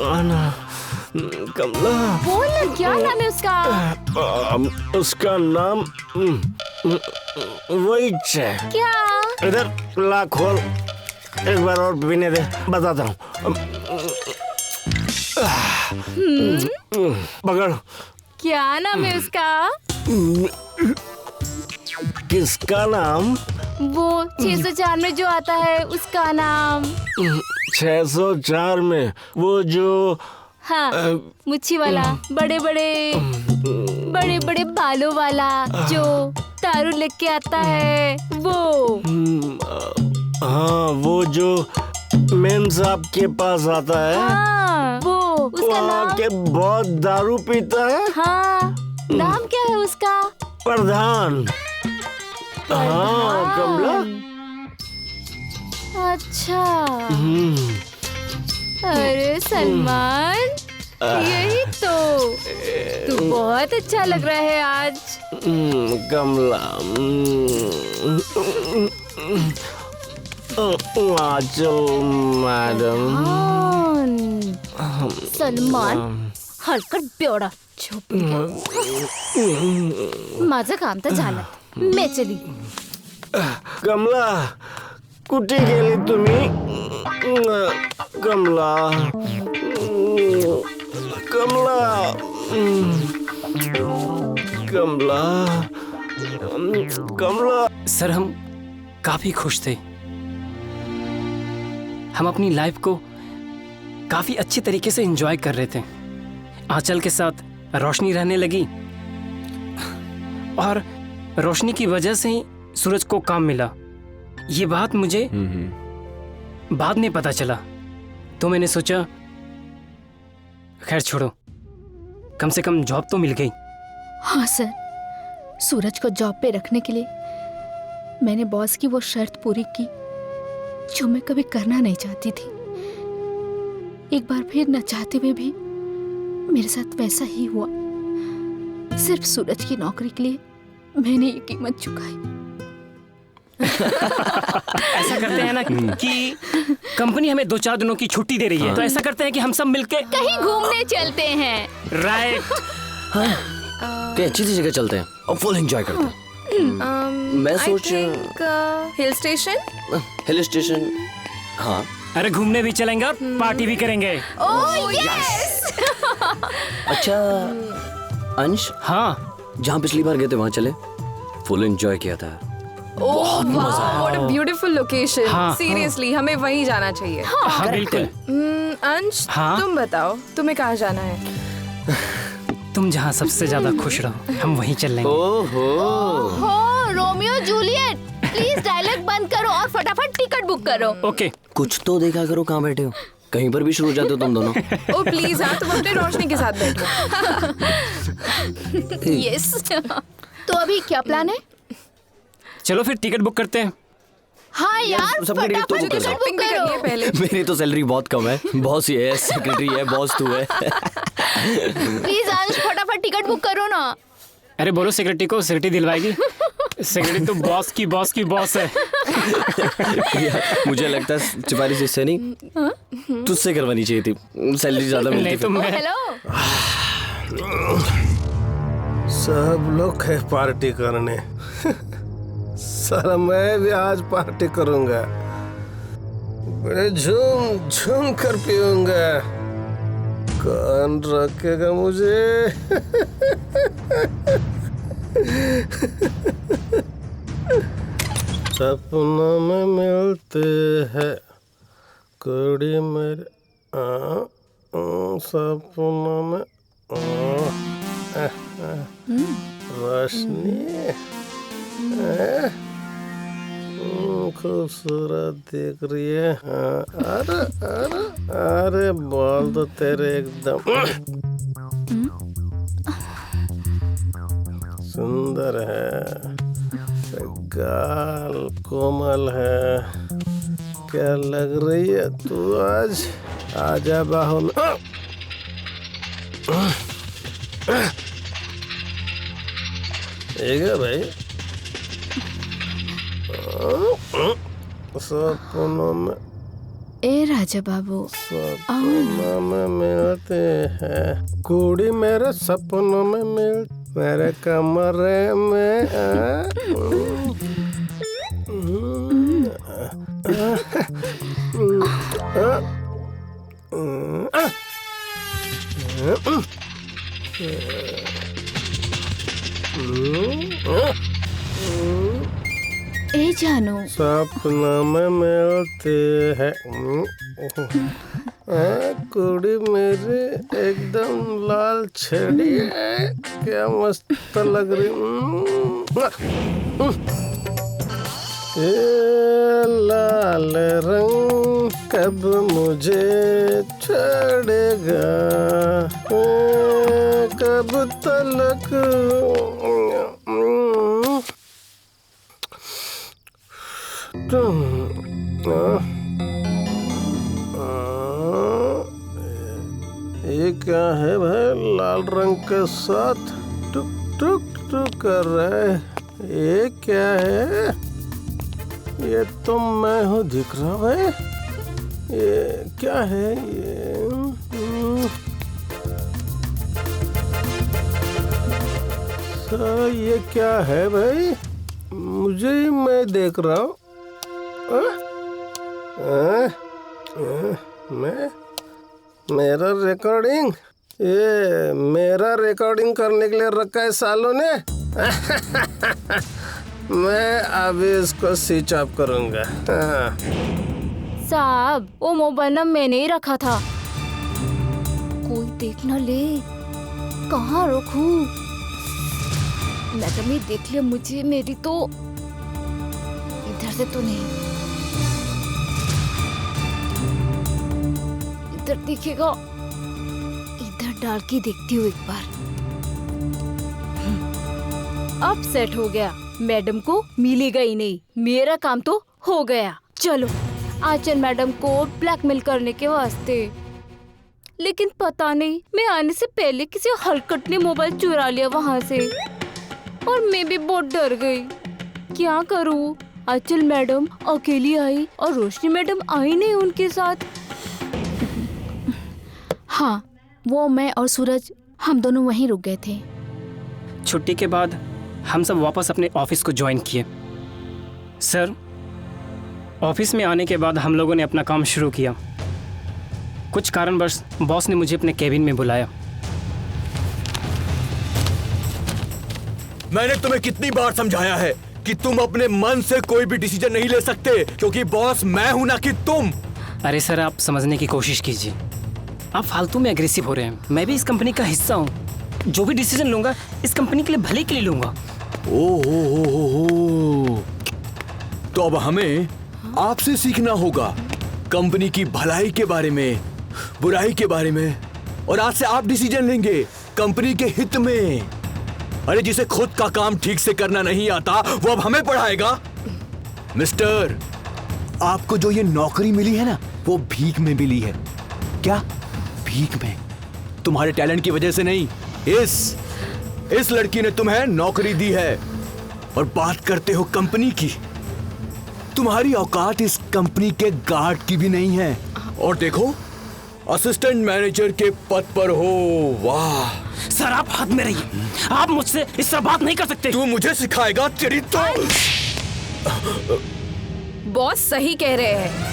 आना। कमला। बोल ना, क्या नाम है उसका? उसका नाम वही है। क्या? इधर ला, खोल, एक बार और पीने दे, बताता हूँ। पकड़। क्या नाम है उसका? किसका नाम? वो 604 में जो आता है उसका नाम। 604 में वो जो हाँ, मुच्छी वाला, बड़े बड़े बालों वाला जो दारू लेके आता है वो। हाँ, वो जो मेम साहब के पास आता है। हाँ, वो उसका नाम। के बहुत दारू पीता है। हाँ, नाम क्या है उसका? प्रधान। हाँ कमला। अच्छा। अरे सलमान, यही तो। तू बहुत अच्छा लग रहा है आज। कमला। चलो मैडम। सलमान, हलकट बेवडा, झोप माझं काम तर झालं, मी चली. कमला, कुठे गेली तुम्ही? कमला. कमला. कमला, कमला। सर हम काफी खुश थे। हम अपनी लाइफ को काफी अच्छे तरीके से एंजॉय कर रहे थे। आंचल के साथ रोशनी रहने लगी और रोशनी की वजह से ही सूरज को काम मिला। ये बात मुझे बाद में पता चला, तो मैंने सोचा खैर छोड़ो, कम से कम जॉब तो मिल गई। हाँ सर, सूरज को जॉब पे रखने के लिए मैंने बॉस की वो शर्त पूरी की जो मैं कभी करना नहीं चाहती थी। एक बार फिर न चाहते हुए भी मेरे साथ वैसा ही हुआ। सिर्फ सूरज की नौकरी के लिए मैंने ये कीमत चुकाई। ऐसा करते हैं ना कि कंपनी हमें 2-4 दिनों की छुट्टी दे रही है, तो ऐसा करते हैं कि हम सब मिलके कहीं घूमने चलते हैं। राइट। कहीं अच्छी सी जगह चलते हैं और फुल एंजॉय करते हैं। मैं सोच हिल स्टेशन। हिल स्टेशन, हाँ। अरे घूमने भी चलेंगे और पार्टी भी करेंगे। Oh yes. अच्छा अंश, हाँ, जहाँ पिछली बार गए थे वहाँ चले, फुल एंजॉय किया था। बहुत मजा आया। What a beautiful location. हाँ, Seriously, हमें वहीं जाना चाहिए। हाँ बिल्कुल। अंश, हाँ? तुम बताओ, तुम्हें कहाँ जाना है? तुम जहाँ सबसे ज्यादा खुश रहो, हम वहीं चल लेंगे। हो रोमियो जूलियट, प्लीज डायलॉग बंद करो और फटाफट टिकट बुक करो। ओके। कुछ तो देखा करो, कहाँ बैठे हो? कहीं पर भी शुरू हो जाते हो तुम दोनों। ओ प्लीज, हाँ तुम अपने रोशनी के साथ बैठो। यस। तो अभी क्या प्लान है? चलो फिर टिकट बुक करते हैं। हाँ यार, सबके टिकट तो फटाफट बुक कर टिकट दो। बुक करो। पहले मेरी तो सैलरी बहुत कम है, बॉस ये है, सेक्रेटरी है, बॉस तू है। प्लीज अंश, फटाफट टिकट बुक करो ना। अरे बोलो सेक्रेटरी को, सेक्रेटरी दिलवाएगी। सेक्रेटरी तो बॉस की बॉस है। मुझे लगता है चिपारी से इससे नहीं तुझसे करवानी चाहिए थी, सैलरी ज्यादा मिलती। नहीं तो मैं हेलो। सब लोग है पार्टी करने। साला मैं भी आज पार्टी करूंगा, बड़े झूम झूम कर पीऊंगा। कौन रखेगा मुझे? सपनों में मिलते हैं कुड़ी मेरे, सपनों में रोशनी खूबसूरत दिख रही है। अरे अरे अरे बोल तो तेरे एकदम सुंदर है, गाल कोमल है, क्या लग रही है तू आज? आजा बाहु में। ठीक है भाई। सपनों में, ए राजा बाबू, सपनों में मिलते हैं कुड़ी मेरे, सपनों में मिल मेरे कमरे में। ए जानू, सपनों में मिलते हैं कुड़ी मेरी एकदम लाल छड़ी है, क्या मस्त लग रही। ये लाल रंग कब मुझे छोड़ेगा, कब तलक ये क्या है भाई, लाल रंग के साथ टुक टुक टुक कर रहा है, ये क्या है? ये तो मैं हूँ दिख रहा भाई, ये क्या है ये? ये क्या है भाई? मुझे ही मैं देख रहा हूँ। मैं मेरा रिकॉर्डिंग ये मेरा रिकॉर्डिंग करने के लिए रखा है सालों ने। मैं अभी इसको स्विच ऑफ करूंगा। हाँ। साहब वो मोबाइल ना मैंने ही रखा था, कोई देख न ले। कहाँ रखूं? मैडम ही देख लिया मुझे, मेरी तो इधर से तो नहीं, इधर दिखेगा, इधर डाल के देखती हूँ एक बार। अब सेट हो गया, मैडम को मिलेगा ही नहीं, मेरा काम तो हो गया। चलो आंचल मैडम को ब्लैकमेल करने के वास्ते। लेकिन पता नहीं मैं आने से पहले किसी हलकट ने मोबाइल चुरा लिया वहाँ से, और मैं भी बहुत डर गई। क्या करूँ? आंचल मैडम अकेली आई और रोशनी मैडम आई नहीं उनके साथ। हाँ, वो मैं और सूरज हम दोनों वहीं रुक गए थे। छुट्टी के बाद हम सब वापस अपने ऑफिस को ज्वाइन किए। सर, ऑफिस में आने के बाद हम लोगों ने अपना काम शुरू किया। कुछ कारणवश बॉस ने मुझे अपने केबिन में बुलाया। मैंने तुम्हें कितनी बार समझाया है कि तुम अपने मन से कोई भी डिसीजन नहीं ले सकते, क्योंकि बॉस मैं हूं ना कि तुम। अरे सर, आप समझने की कोशिश कीजिए। आप फालतू में एग्रेसिव हो रहे हैं। मैं भी इस कंपनी का हिस्सा हूँ। जो भी डिसीजन लूंगा इस कंपनी के लिए भले के लिए लूंगा। ओहो, तो अब हमें आपसे सीखना होगा कंपनी की भलाई के बारे में, बुराई के बारे में, और आज से आप डिसीजन लेंगे कंपनी के हित में। अरे जिसे खुद का काम ठीक से करना नहीं आता वो अब हमें पढ़ाएगा। मिस्टर, आपको जो ये नौकरी मिली है ना, वो भीख में मिली है। क्या? भीख में? तुम्हारे टैलेंट की वजह से नहीं, इस लड़की ने तुम्हें नौकरी दी है। और बात करते हो कंपनी की, तुम्हारी औकात इस कंपनी के गार्ड की भी नहीं है। और देखो, असिस्टेंट मैनेजर के पद पर हो। वाह सर, आप हद में रहिए। आप मुझसे इस तरह बात नहीं कर सकते। तू मुझे सिखाएगा? तेरी तो। बॉस सही कह रहे हैं।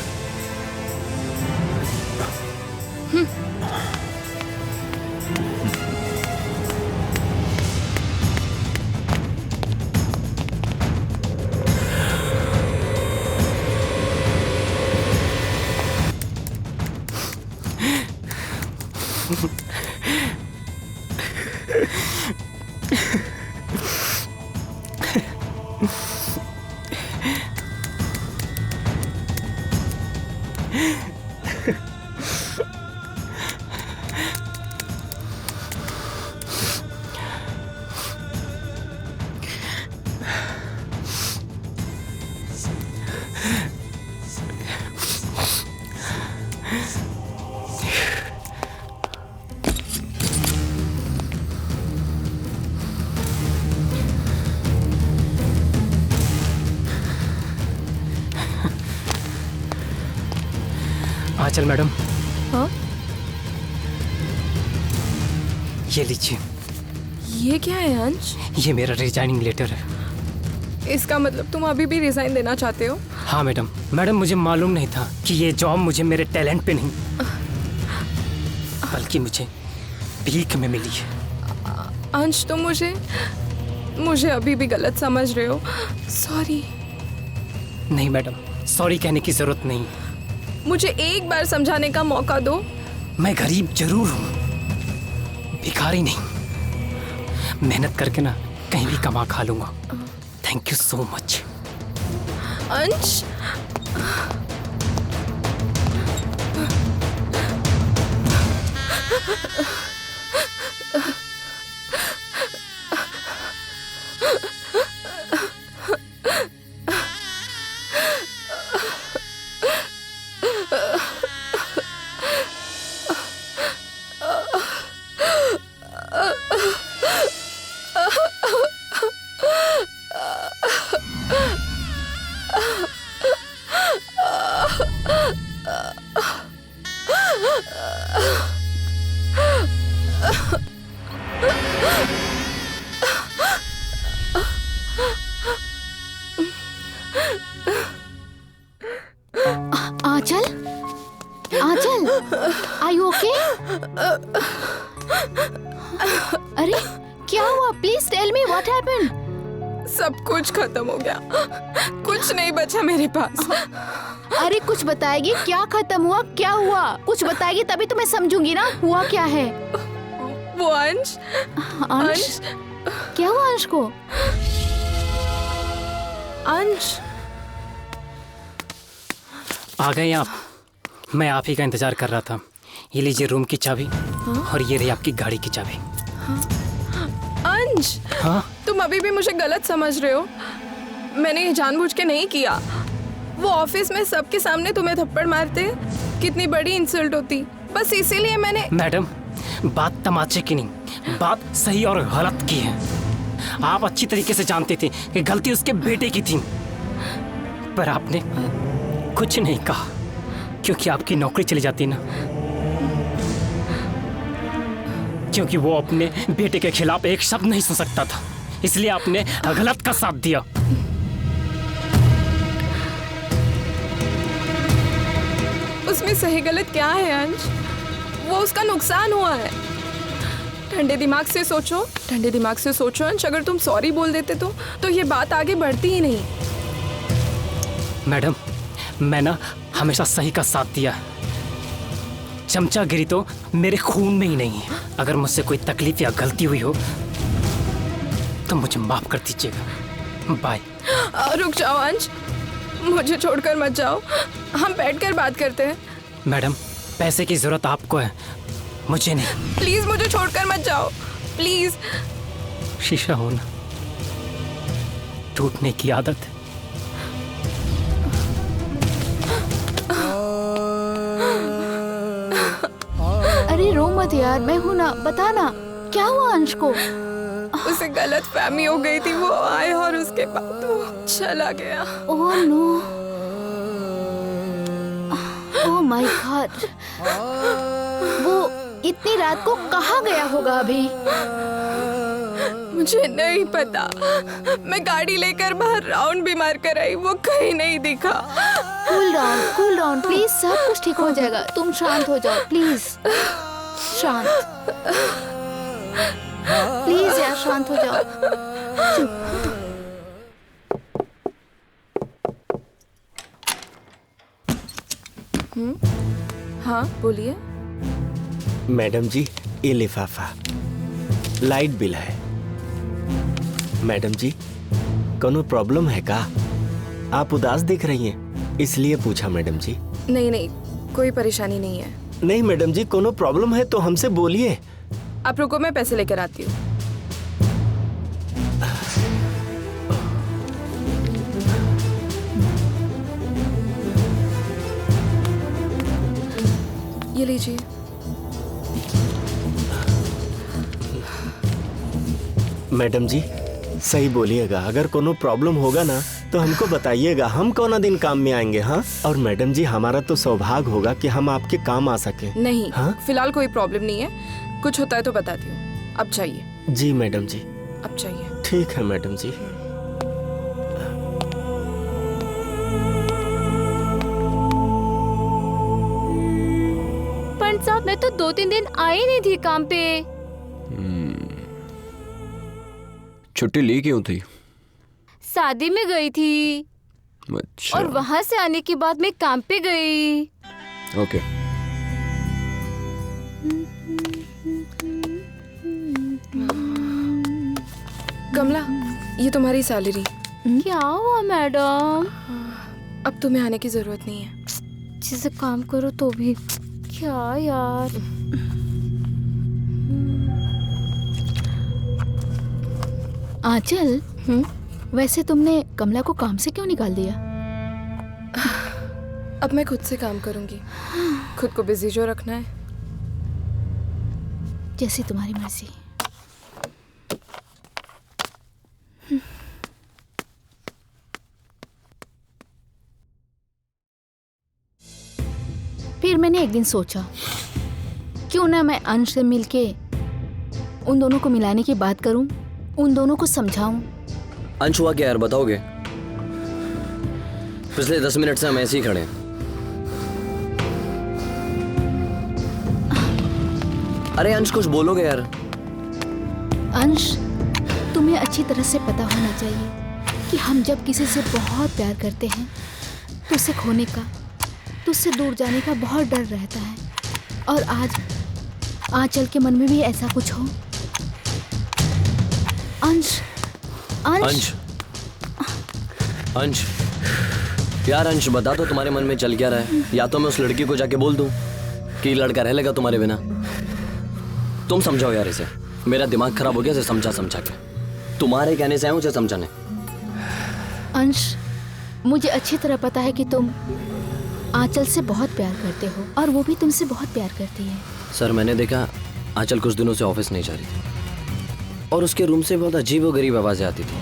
आंचल मैडम, हाँ? ये लीजिए। ये क्या है अंश? ये मेरा रिजाइनिंग लेटर है। इसका मतलब तुम अभी भी रिजाइन देना चाहते हो? हाँ मैडम। मुझे मालूम नहीं था कि ये जॉब मुझे मेरे टैलेंट पे नहीं, बल्कि मुझे भीख में मिली है। अंश, तुम मुझे अभी भी गलत समझ रहे हो। सॉरी। नहीं मैडम, सॉरी कहने की जरूरत नहीं। मुझे एक बार समझाने का मौका दो। मैं गरीब जरूर हूँ, भिखारी नहीं। मेहनत करके ना कहीं भी कमा खा लूंगा। Thank you so much. Ansh, हुआ? Please tell me what happened. सब कुछ खत्म हो गया, कुछ नहीं बचा मेरे पास। अरे कुछ बताएगी? क्या खत्म हुआ? क्या हुआ? कुछ बताएगी तभी तो मैं समझूंगी ना। हुआ क्या है? वो अंश। अंश? क्या हुआ अंश को? अंश आ गए आप? मैं आप ही का इंतजार कर रहा था। ये लीजिए रूम की चाबी। और ये रही आपकी गाड़ी की चाबी। अंश, हाँ? तुम अभी भी मुझे गलत समझ रहे हो। मैंने ये जानबूझ के नहीं किया। वो ऑफिस में सबके सामने तुम्हें थप्पड़ मारते, कितनी बड़ी इंसल्ट होती, बस इसीलिए मैंने। मैडम, बात तमाचे की नहीं, बात सही और गलत की है। आप अच्छी तरीके से जानते थे कि गलती उसके बेटे की थी, पर आपने कुछ नहीं कहा क्योंकि आपकी नौकरी चली जाती ना, क्योंकि वो अपने बेटे के खिलाफ एक शब्द नहीं सुन सकता था, इसलिए आपने गलत का साथ दिया। उसमें सही गलत क्या है अंश? वो उसका नुकसान हुआ है। ठंडे दिमाग से सोचो, ठंडे दिमाग से सोचो अंश। अगर तुम सॉरी बोल देते तो ये बात आगे बढ़ती ही नहीं। मैडम, मैं ना हमेशा सही का साथ दिया है। चमचागिरी तो मेरे खून में ही नहीं है। अगर मुझसे कोई तकलीफ या गलती हुई हो तो मुझे माफ कर दीजिएगा। बाय। रुक जाओ अंश, मुझे छोड़कर मत जाओ, हम बैठकर बात करते हैं। मैडम, पैसे की जरूरत आपको है, मुझे नहीं। प्लीज मुझे छोड़कर मत जाओ, प्लीज। शीशा होना टूटने की आदत है। अरे रो मत यार, मैं हूं ना, बता ना क्या हुआ अंश को? उसे गलत फहमी हो गई थी, वो आए और उसके बाद वो चला गया। Oh no, oh my God. वो इतनी रात को कहाँ गया होगा अभी? मुझे नहीं पता। मैं गाड़ी लेकर बाहर राउंड भी मार कर आई, वो कहीं नहीं दिखा। कूल डाउन प्लीज, सब कुछ ठीक हो जाएगा। तुम शांत हो जाओ प्लीज, शांत प्लीज यार, शांत हो जाओ। चुप। हाँ बोलिए। मैडम जी, ये लिफाफा लाइट बिल है। मैडम जी, कोनो प्रॉब्लम है का? आप उदास दिख रही हैं, इसलिए पूछा मैडम जी। नहीं नहीं, कोई परेशानी नहीं है। नहीं मैडम जी, कोनो प्रॉब्लम है तो हमसे बोलिए। आप रुको, मैं पैसे लेकर आती हूँ। ये लीजिए। मैडम जी, सही बोलिएगा। अगर कोनो प्रॉब्लम होगा ना तो हमको बताइएगा, हम कौना दिन काम में आएंगे। हाँ, और मैडम जी, हमारा तो सौभाग्य होगा कि हम आपके काम आ सके। नहीं, हाँ? फिलहाल कोई प्रॉब्लम नहीं है। कुछ होता है तो बताती हूँ। अब चाहिए? जी मैडम जी। अब चाहिए? ठीक है मैडम जी। पंडित साहब, मैं तो 2-3 दिन आई नहीं थी काम पे। छुट्टी ली क्यों थी? शादी में गई थी। अच्छा। और वहां से आने के बाद मैं काम पे गई। ओके। कमला, ये तुम्हारी सैलरी। क्या हुआ मैडम? अब तुम्हें आने की जरूरत नहीं है। अच्छे से काम करो तो भी। क्या यार। आंचल, वैसे तुमने कमला को काम से क्यों निकाल दिया? अब मैं खुद से काम करूंगी। खुद को बिजी जो रखना है। जैसी तुम्हारी मर्जी। फिर मैंने एक दिन सोचा, क्यों ना मैं अंश से मिलके उन दोनों को मिलाने की बात करूं, उन दोनों को समझाऊं। अंश, हुआ क्या यार, बताओगे? पिछले 10 मिनट से हम ऐसे ही खड़े हैं। अरे अंश, कुछ बोलोगे यार? अंश, तुम्हें अच्छी तरह से पता होना चाहिए कि हम जब किसी से बहुत प्यार करते हैं तो उसे खोने का, तो उससे दूर जाने का बहुत डर रहता है। और आज आंचल के मन में भी ऐसा कुछ हो। अंश, अंश, अंश, यार अंश बता तो तुम्हारे मन में चल क्या रहा है? या तो मैं उस लड़की को जाके बोल दूं कि लड़का रह लेगा तुम्हारे बिना। तुम समझाओ यार इसे, मेरा दिमाग खराब हो गया इसे समझा समझा के। तुम्हारे कहने से आया उसे समझाने। अंश, मुझे अच्छी तरह पता है कि तुम आंचल से बहुत प्यार करते हो और वो भी तुमसे बहुत प्यार करती है। सर मैंने देखा आंचल कुछ दिनों से ऑफिस नहीं जा रही थी और उसके रूम से बहुत अजीबोगरीब आवाजें आती थी।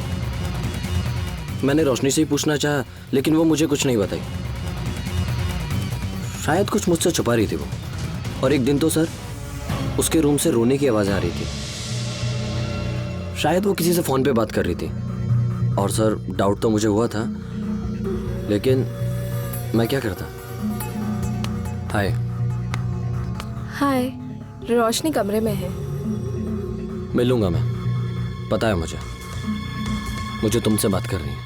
मैंने रोशनी से ही पूछना चाहा लेकिन वो मुझे कुछ नहीं बताई। शायद कुछ मुझसे छुपा रही थी वो। और एक दिन तो सर उसके रूम से रोने की आवाजें आ रही थी। शायद वो किसी से फोन पे बात कर रही थी। और सर डाउट तो मुझे हुआ था लेकिन मैं क्या करता। हाय। हाय, रोशनी कमरे में है। मिलूंगा मैं, पता है मुझे तुमसे बात करनी है।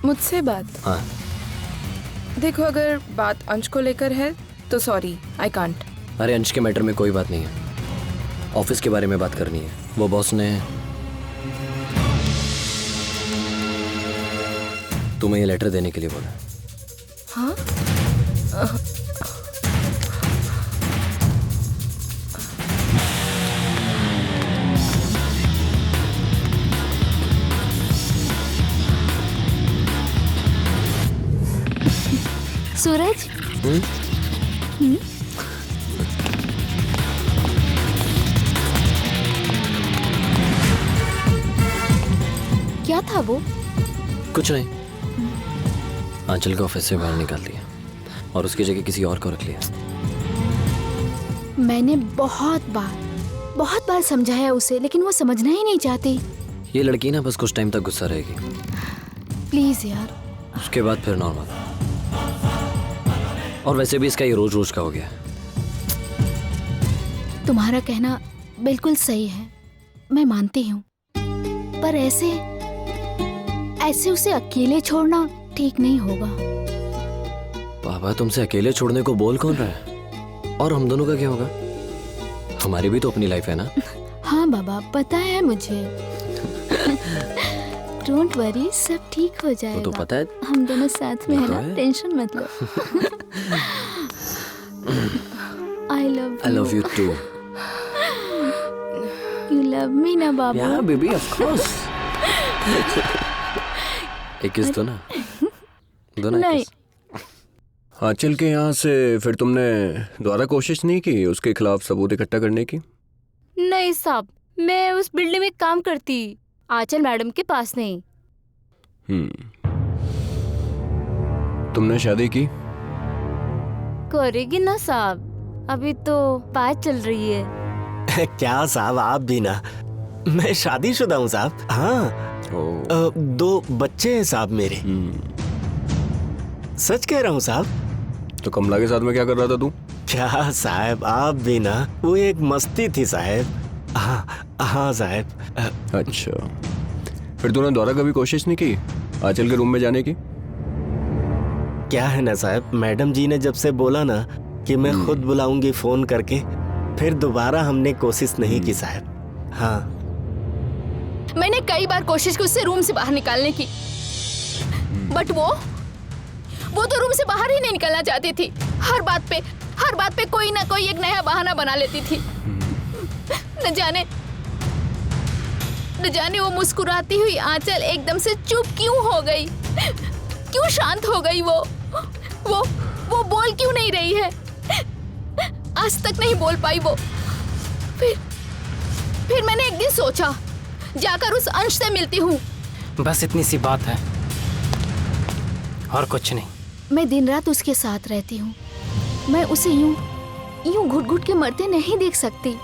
मुझसे बात? हाँ। देखो अगर बात अंश को लेकर है तो सॉरी, आई कांट। अरे अंश के मैटर में कोई बात नहीं है, ऑफिस के बारे में बात करनी है। वो बॉस ने तुम्हें ये लेटर देने के लिए बोला। हाँ? सूरज, क्या था वो? कुछ नहीं, आंचल को ऑफिस से बाहर निकाल दिया और उसकी जगह किसी और को रख लिया। मैंने बहुत बार समझाया उसे लेकिन वो समझना ही नहीं चाहती। ये लड़की ना बस कुछ टाइम तक गुस्सा रहेगी। प्लीज यार। उसके बाद फिर नॉर्मल। और वैसे भी इसका ये रोज रोज का हो गया। तुम्हारा कहना बिल्कुल सही है, मैं मानती हूँ, पर ऐसे उसे अकेले छोड़ना ठीक नहीं होगा। बाबा तुमसे अकेले छोड़ने को बोल कौन रहा है? और हम दोनों का क्या होगा? हमारी भी तो अपनी लाइफ है ना। हाँ बाबा, पता है मुझे। डोंट वरी, सब ठीक हो जाएगा। वो तो पता है, हम दोनों साथ में है ना, टेंशन मत लो। I love you too. You love me ना बाबू? Yeah, baby, of course. एक किस दो ना। दो ना नहीं। आंचल के यहाँ से फिर तुमने दोबारा कोशिश नहीं की उसके खिलाफ सबूत इकट्ठा करने की? नहीं साहब, मैं उस बिल्डिंग में काम करती, आंचल मैडम के पास नहीं। तुमने शादी की? करेगी ना साहब, अभी तो बात चल रही है। क्या साहब, आप भी ना। मैं शादीशुदा हूँ साहब। हाँ, 2 बच्चे हैं साहब मेरे। सच कह रहा हूँ साहब। तो कमला के साथ में क्या कर रहा था तू? क्या साहब, आप भी ना, वो एक मस्ती थी साहब। हाँ साहब। अच्छा, फिर तूने दोबारा कभी कोशिश नहीं की आंचल के रूम में जाने की? क्या है ना साहब, मैडम जी ने जब से बोला ना कि मैं खुद बुलाऊंगी फोन करके, फिर दोबारा हमने कोशिश नहीं की साहब। हाँ, मैंने कई बार कोशिश की उससे रूम से बाहर निकालने की, बट वो तो रूम से बाहर ही नहीं निकलना चाहती थी। हर बात पे कोई ना कोई एक नया बहाना बना लेती थी। न जाने वो मुस्कुराती हुई आंचल एकदम से चुप क्यों हो गई, क्यों शांत हो गई। वो बोल क्यों नहीं रही है, आज तक नहीं बोल पाई वो। फिर मैंने एक दिन सोचा जाकर उस अंश से मिलती हूँ। बस इतनी सी बात है और कुछ नहीं। मैं दिन रात उसके साथ रहती हूँ, मैं उसे यूं घुट घुट के मरते नहीं देख सकती।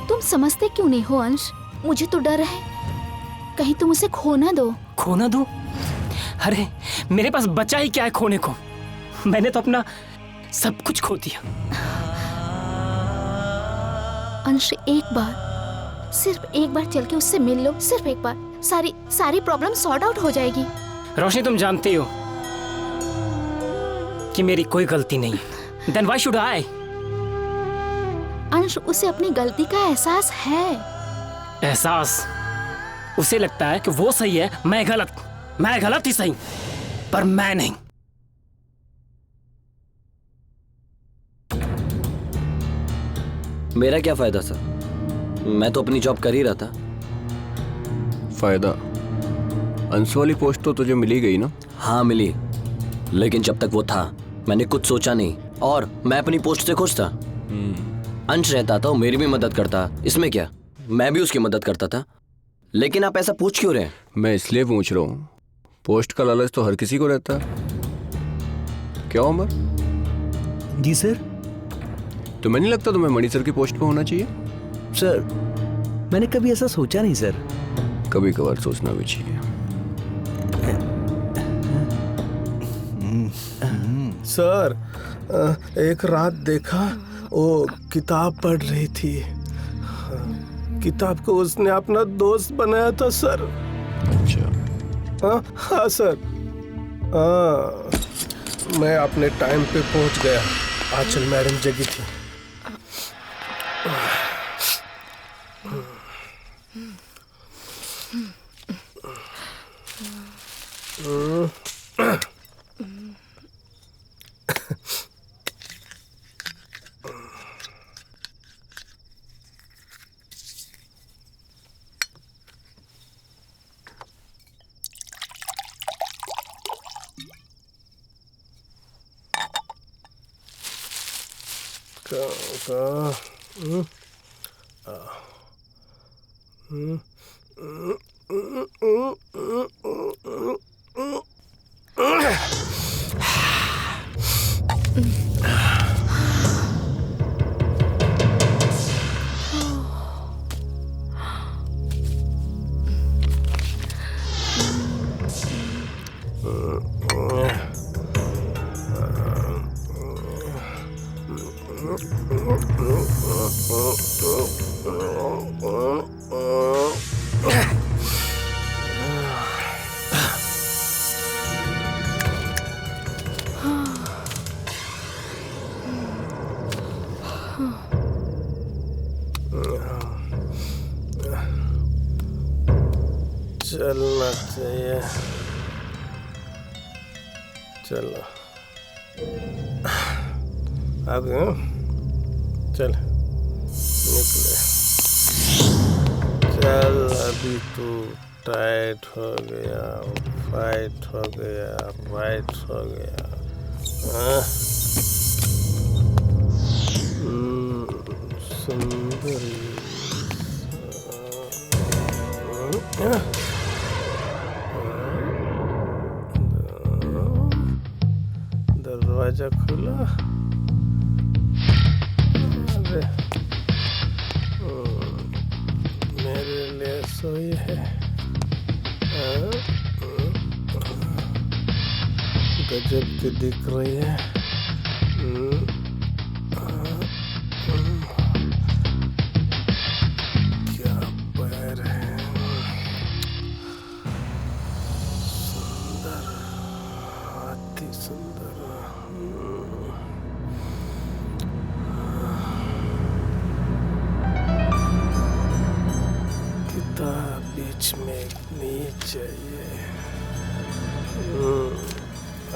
तुम समझते क्यों नहीं हो अंश? मुझे तो डर है कहीं तुम उसे खो ना दो। खो ना दो? अरे मेरे पास बचा ही क्या है खोने को? मैंने तो अपना सब कुछ खो दिया। अंश, एक सिर्फ एक बार चल के उससे मिल लो, सिर्फ एक बार, सारी प्रॉब्लम सॉर्ट आउट हो जाएगी। रोशनी तुम जानती हो कि मेरी कोई गलती नहीं है। Then why should I? अंश, उसे अपनी गलती का एहसास है। एहसास? उसे लगता है कि वो सही है, मैं गलत ही सही, पर मैं नहीं। मेरा क्या फायदा सर, मैं तो अपनी जॉब कर ही रहा था। फायदा? अंशु वाली पोस्ट तो तुझे मिली गई ना? हाँ मिली, लेकिन जब तक वो था मैंने कुछ सोचा नहीं और मैं अपनी पोस्ट से खुश था। अंश रहता था, वो मेरी भी मदद करता, इसमें क्या, मैं भी उसकी मदद करता था। लेकिन आप ऐसा पूछ क्यों रहे हैं? मैं इसलिए पूछ रहा हूँ, पोस्ट का लालच तो हर किसी को रहता है। क्या उमर? जी सर। तुम्हें नहीं लगता तुम्हें मणि सर की पोस्ट पे होना चाहिए? सर मैंने कभी ऐसा सोचा नहीं सर। कभी कभार सोचना भी चाहिए। सर, एक रात देखा वो किताब पढ़ रही थी, किताब को उसने अपना दोस्त बनाया था सर। अच्छा। हाँ सर। मैं अपने टाइम पे पहुंच गया, आंचल मैडम जगी थी। चलना चाहिए, चलो आ गए। चल निकले, चल अभी तू टाइट हो गया, फाइट हो गया, राइट हो गया। सुंदरी दरवाजा खुला। अरे मेरे लिए सोई है। गजब की दिख रही है। क्या पैर है, सुंदर, अति सुंदर। किताब बीच में नीचे चाहिए।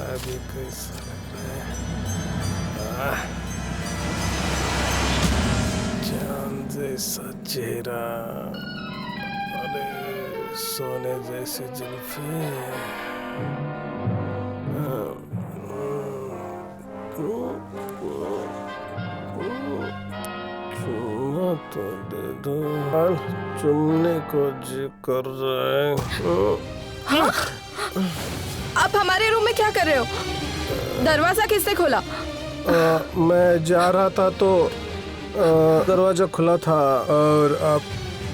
अभी कैसा लग रहा है? चांद जैसा चेहरा, अरे सोने जैसी जुल्फे। चुम्मा तो दे दो, चुमने को जी कर रहा है। आप हमारे रूम में क्या कर रहे हो? दरवाजा किसने खोला? मैं जा रहा था तो दरवाजा खुला था और आप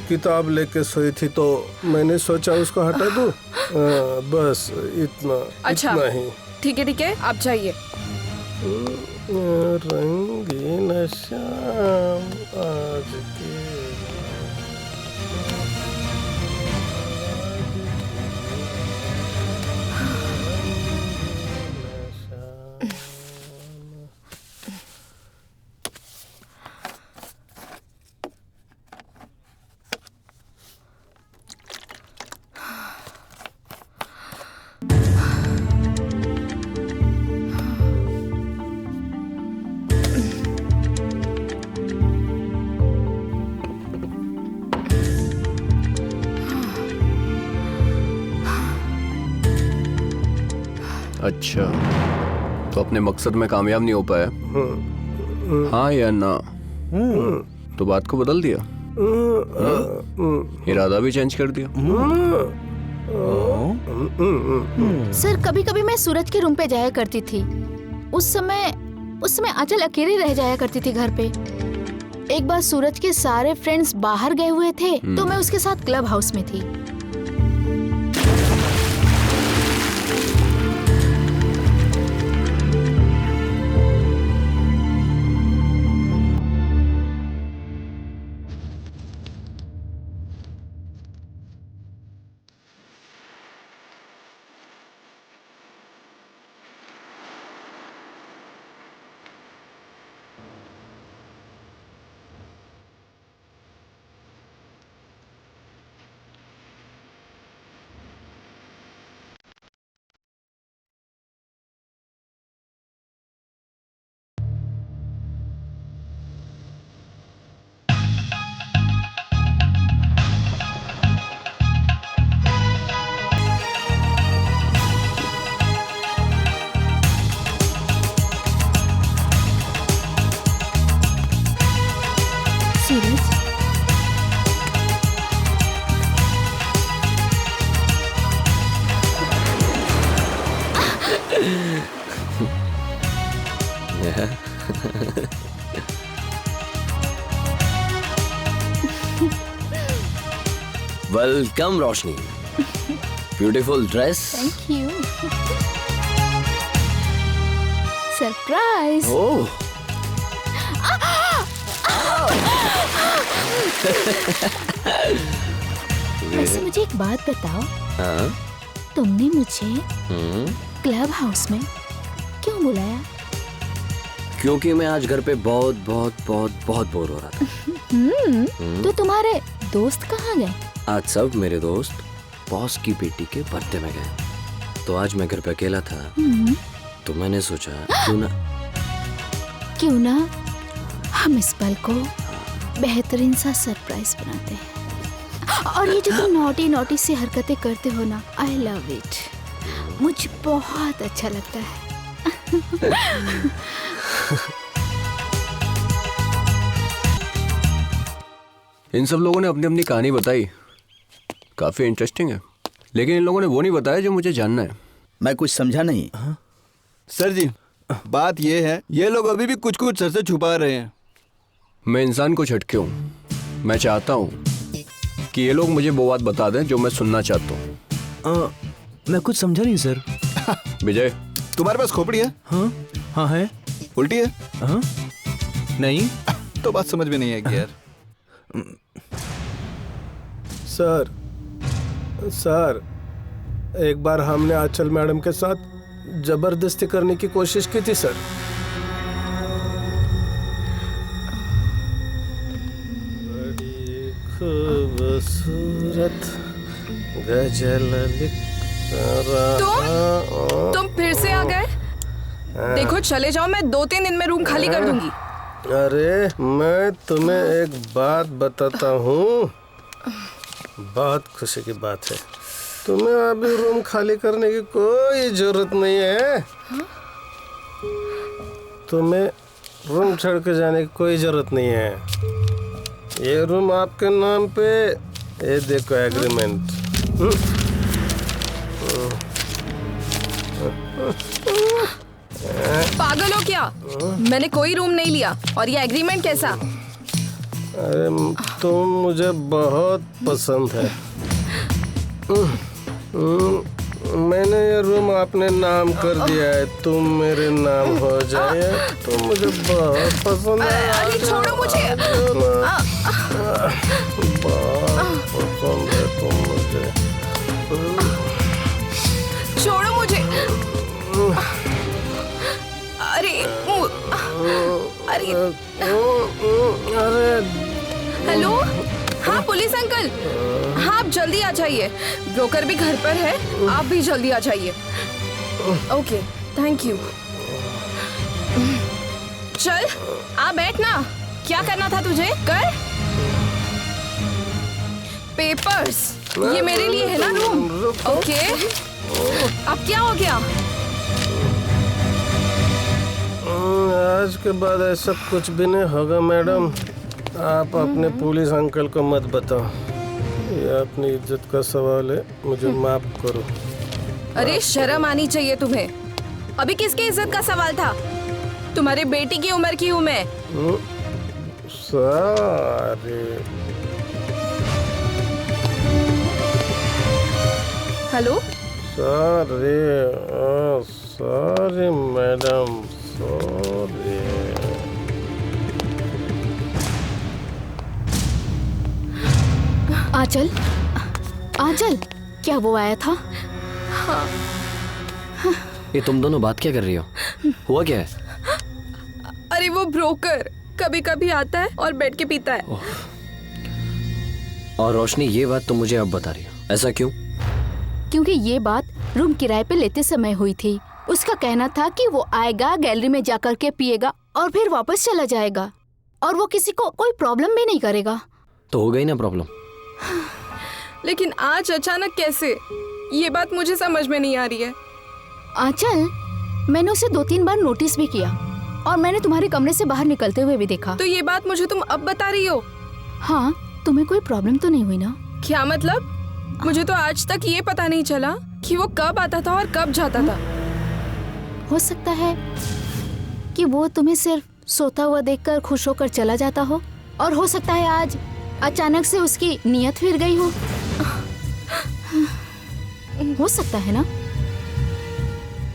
किताब लेके सोई थी तो मैंने सोचा उसको हटा दूं। बस इतना। अच्छा, इतना ही। ठीक है, आप जाइए। रंगीन शाम आज की। अच्छा, तो अपने मकसद में कामयाब नहीं हो पाया? हाँ या ना? तो बात को बदल दिया, इरादा भी चेंज कर दिया। सर कभी कभी मैं सूरज के रूम पे जाया करती थी। उस समय आंचल अकेली रह जाया करती थी घर पे। एक बार सूरज के सारे फ्रेंड्स बाहर गए हुए थे तो मैं उसके साथ क्लब हाउस में थी। Welcome Roshni, beautiful dress. Thank you. Surprise. Oh, वैसे मुझे एक बात बताओ, हाँ? तुमने मुझे क्लब हाउस में क्यों बुलाया? क्योंकि मैं आज घर पे बहुत बहुत बहुत बहुत बोर हो रहा था। तो तुम्हारे दोस्त कहाँ गए? आज सब मेरे दोस्त बॉस की बेटी के बर्थडे में गए, तो आज मैं घर पे अकेला था। तो मैंने सोचा क्यों ना हम इस पल को बेहतरीन सा सरप्राइज बनाते हैं। और ये जो तुम नॉटी नॉटी सी हरकतें करते हो ना, आई लव इट। मुझे बहुत अच्छा लगता है। इन सब लोगों ने अपनी अपनी कहानी बताई, काफी इंटरेस्टिंग है, लेकिन इन लोगों ने वो नहीं बताया जो मुझे जानना है। मैं कुछ समझा नहीं। सर जी, बात ये है, ये लोग अभी भी कुछ कुछ सर से छुपा रहे हैं। मैं इंसान कुछ हटके हूँ। मैं चाहता हूँ कि ये लोग मुझे वो बात बता दें जो मैं सुनना चाहता हूँ। मैं कुछ समझा नहीं सर। विजय, तुम्हारे पास खोपड़ी है? हाँ हाँ है। उल्टी है? हाँ नहीं। तो बात समझ में नहीं आएगी यार। सर, एक बार हमने आंचल मैडम के साथ जबरदस्ती करने की कोशिश की थी सर। बड़ी खूबसूरत गजल लिख रहा। तुम फिर से आ गए? देखो चले जाओ, मैं 2-3 दिन में रूम खाली कर दूंगी। अरे मैं तुम्हें एक बात बताता हूँ, बहुत खुशी की बात है। तुम्हें अभी रूम खाली करने की कोई जरूरत नहीं है। तुम्हें रूम छोड़ के जाने की कोई जरूरत नहीं है। ये रूम आपके नाम पे, ये देखो एग्रीमेंट। पागल हो क्या? मैंने कोई रूम नहीं लिया, और ये एग्रीमेंट कैसा? अरे तुम मुझे बहुत पसंद है। मैंने ये रूम अपने नाम कर दिया है, तुम मेरे नाम हो जाए। तुम मुझे बहुत पसंद है। अरे छोड़ो मुझे। बहुत पसंद है तुम मुझे। छोड़ो मुझे। अरे हेलो, हाँ पुलिस अंकल, हाँ आप जल्दी आ जाइए। ब्रोकर भी घर पर है, आप भी जल्दी आ जाइए। Okay, thank you. चल आ बैठ ना, क्या करना था तुझे कर। पेपर्स ये मेरे लिए है ना रूम। ओके, अब क्या हो गया? आज के बाद ऐसा कुछ भी नहीं होगा मैडम। आप अपने पुलिस अंकल को मत बताओ, ये अपनी इज्जत का सवाल है, मुझे माफ करो। अरे शर्म आनी चाहिए तुम्हें। अभी किसकी इज्जत का सवाल था? तुम्हारे बेटी की उम्र की हूँ मैं। सारे हेलो सॉरी मैडम, सॉरी। आंचल, आंचल, क्या वो आया था? हाँ। ये तुम दोनों बात क्या कर रही हो? हुआ क्या है? अरे वो ब्रोकर कभी कभी आता है और बैठ के पीता है। और रोशनी, ये बात तुम मुझे अब बता रही हो, ऐसा क्यों? क्योंकि ये बात रूम किराए पे लेते समय हुई थी। उसका कहना था कि वो आएगा, गैलरी में जाकर के पिएगा और फिर वापस चला जाएगा, और वो किसी को कोई प्रॉब्लम भी नहीं करेगा। तो हो गई ना प्रॉब्लम। लेकिन आज अचानक कैसे? ये बात मुझे समझ में नहीं आ रही है। आंचल, मैंने उसे 2-3 बार नोटिस भी किया और मैंने तुम्हारे कमरे से बाहर निकलते हुए भी देखा। तो ये बात मुझे तुम अब बता रही हो? हाँ, तुम्हें कोई प्रॉब्लम तो नहीं हुई ना? क्या मतलब? मुझे तो आज तक ये पता नहीं चला कि वो कब आता था और कब जाता था। हो सकता है कि वो तुम्हें सिर्फ सोता हुआ देखकर खुश होकर चला जाता हो, और हो सकता है आज अचानक से उसकी नीयत फिर गई हो सकता है ना?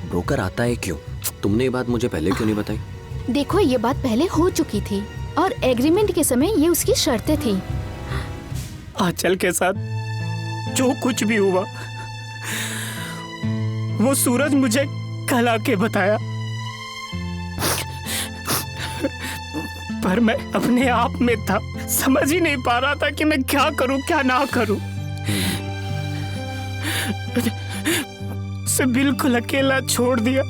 ब्रोकर आता है क्यों? तुमने ये बात मुझे पहले क्यों नहीं बताई? देखो, ये बात पहले हो चुकी थी और एग्रीमेंट के समय ये उसकी शर्तें थी। आंचल के साथ जो कुछ भी हुआ वो सूरज मुझे कल आके बताया, पर मैं अपने आप में था, समझ ही नहीं पा रहा था कि मैं क्या करूं क्या ना करूं। उसे बिल्कुल अकेला छोड़ दिया,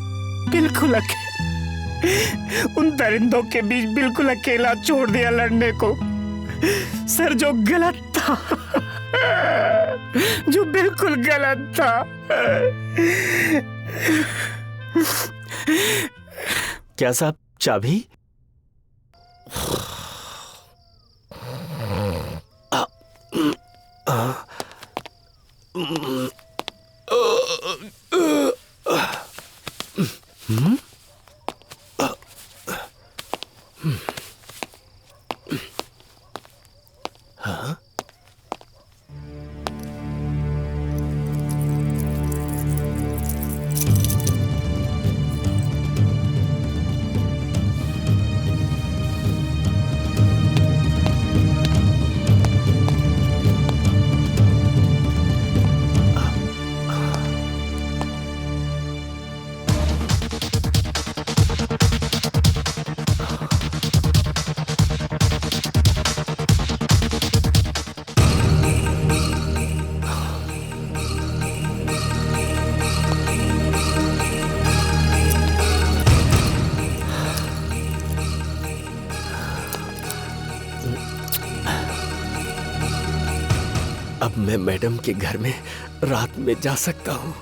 बिल्कुल अकेला, उन दरिंदों के बीच बिल्कुल अकेला छोड़ दिया लड़ने को। सर, जो गलत था, जो बिल्कुल गलत था। क्या साहब, चाबी? हाँ? अब मैं मैडम के घर में रात में जा सकता हूँ।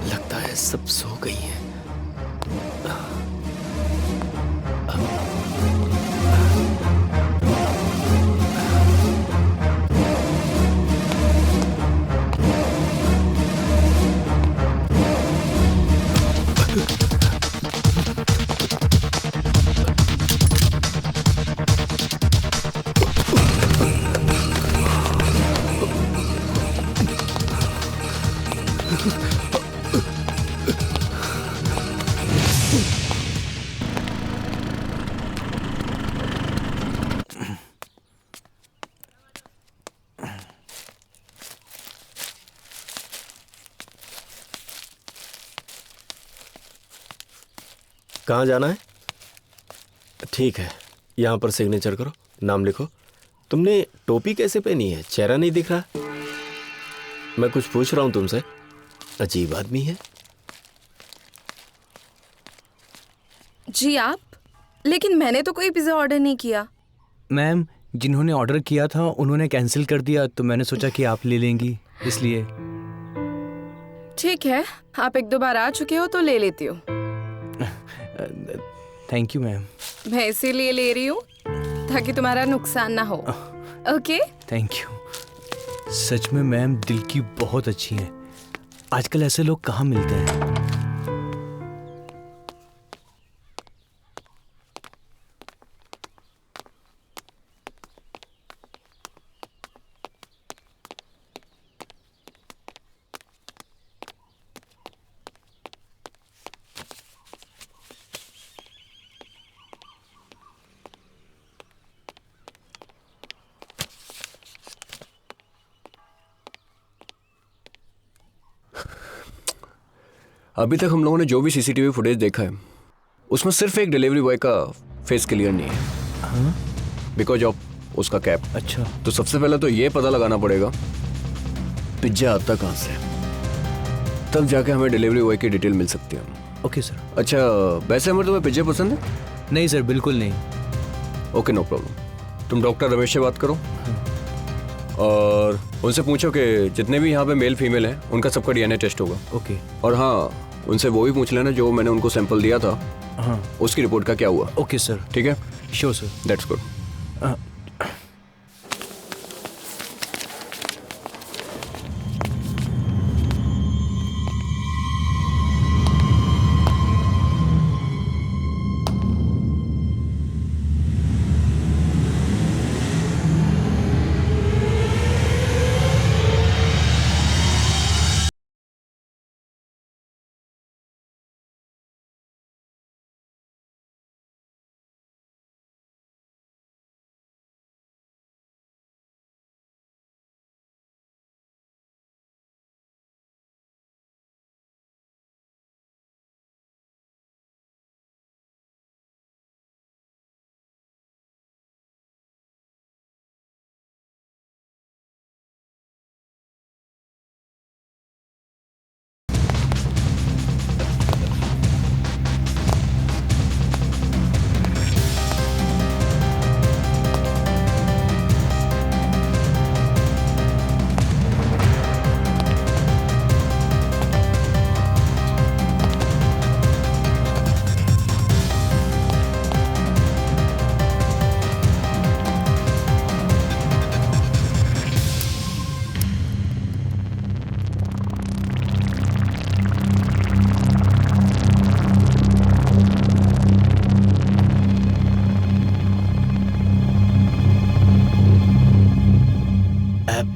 लगता है सब सो गई हैं। कहाँ जाना है? ठीक है, यहाँ पर सिग्नेचर करो, नाम लिखो। तुमने टोपी कैसे पहनी है? चेहरा नहीं दिख रहा। मैं कुछ पूछ रहा हूं तुमसे। अजीब आदमी है। जी आप? लेकिन मैंने तो कोई पिज्जा ऑर्डर नहीं किया। मैम, जिन्होंने ऑर्डर किया था उन्होंने कैंसिल कर दिया, तो मैंने सोचा कि आप ले लेंगी, इसलिए। ठीक है, आप एक दो बार आ चुके हो तो ले लेती हूँ। Thank you ma'am. मैं इसीलिए ले रही हूँ ताकि तुम्हारा नुकसान ना हो। ओके? Thank you. सच में मैम दिल की बहुत अच्छी हैं। आजकल ऐसे लोग कहाँ मिलते हैं। अभी तक हम लोगों ने जो भी सीसीटीवी फुटेज देखा है उसमें सिर्फ एक डिलीवरी बॉय का फेस क्लियर नहीं है, बिकॉज ऑफ उसका कैप। अच्छा, तो सबसे पहले तो ये पता लगाना पड़ेगा पिज्जा आता कहाँ से, तब जाके हमें डिलीवरी बॉय की डिटेल मिल सकती है। Okay sir. अच्छा, वैसे हमें तुम्हें पिज्जा पसंद है? नहीं सर, बिल्कुल नहीं। Okay, no problem. तुम डॉक्टर रमेश से बात करो और उनसे पूछो कि जितने भी यहाँ पे मेल फीमेल हैं उनका सबका डीएनए टेस्ट होगा। ओके। और हाँ, उनसे वो भी पूछ लेना जो मैंने उनको सैंपल दिया था, हाँ, उसकी रिपोर्ट का क्या हुआ। Okay sir. ठीक है? Sure sir. That's good.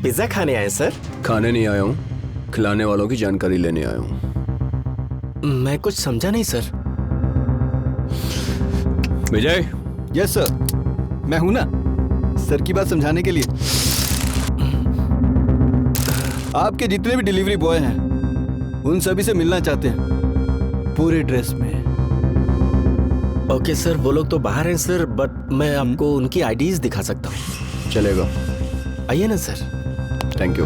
Pizza खाने आए सर? खाने नहीं आया हूँ, खिलाने वालों की जानकारी लेने आया हूँ। मैं कुछ समझा नहीं सर। विजय। यस सर, मैं हूं ना सर की बात समझाने के लिए। आपके जितने भी डिलीवरी बॉय हैं उन सभी से मिलना चाहते हैं, पूरे ड्रेस में। ओके सर, वो लोग तो बाहर हैं सर, बट मैं आपको उनकी आईडीज दिखा सकता हूँ। चलेगा? आइए ना सर। Thank you.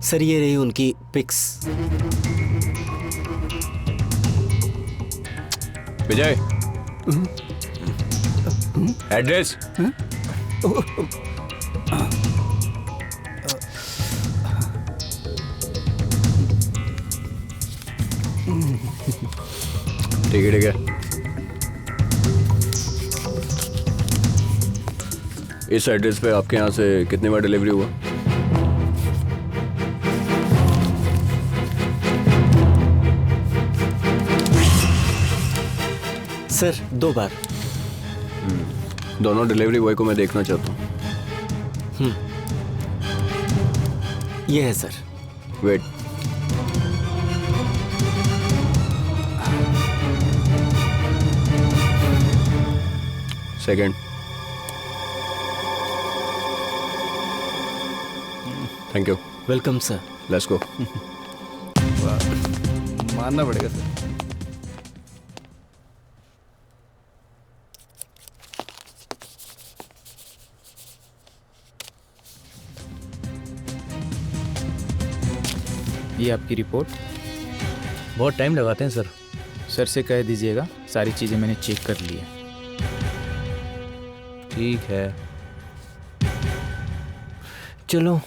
सर ये रही उनकी पिक्स। विजय, एड्रेस। ठीक है, ठीक है। इस एड्रेस पे आपके यहाँ से कितनी बार डिलीवरी हुआ? सर 2 बार। दोनों डिलीवरी बॉय को मैं देखना चाहता हूँ। ये है sir. Wait. Second. Thank you. Welcome sir. Let's go. मानना पड़ेगा सर। ये आपकी रिपोर्ट। बहुत टाइम लगाते हैं सर। सर से कह दीजिएगा सारी चीज़ें मैंने चेक कर ली है। ठीक है, चलो।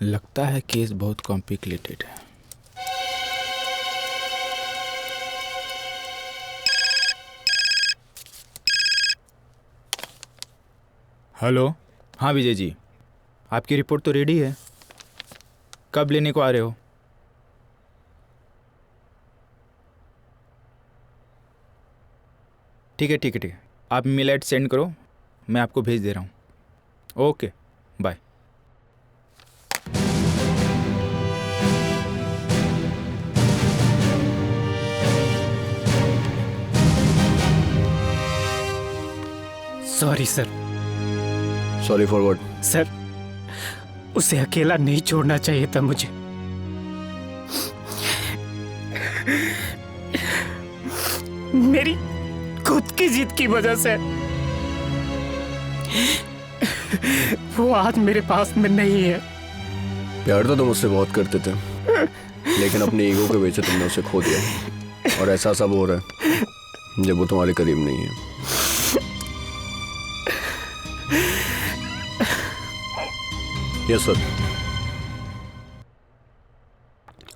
लगता है केस बहुत कॉम्प्लिकेटेड है। हेलो, हाँ विजय जी, आपकी रिपोर्ट तो रेडी है, कब लेने को आ रहे हो? ठीक है ठीक है ठीक है, आप ईमेल आईडी सेंड करो, मैं आपको भेज दे रहा हूँ। Okay, bye. Sorry sir. Sorry for what? Sir, उसे अकेला नहीं छोड़ना चाहिए था मुझे। मेरी खुद की जीत की वजह से वो आज मेरे पास में नहीं है। प्यार तो तुम उससे बहुत करते थे, लेकिन अपनी ईगो के वजह से तुमने उसे खो दिया, और ऐसा सब हो रहा है जब वो तुम्हारे करीब नहीं है। Yes sir.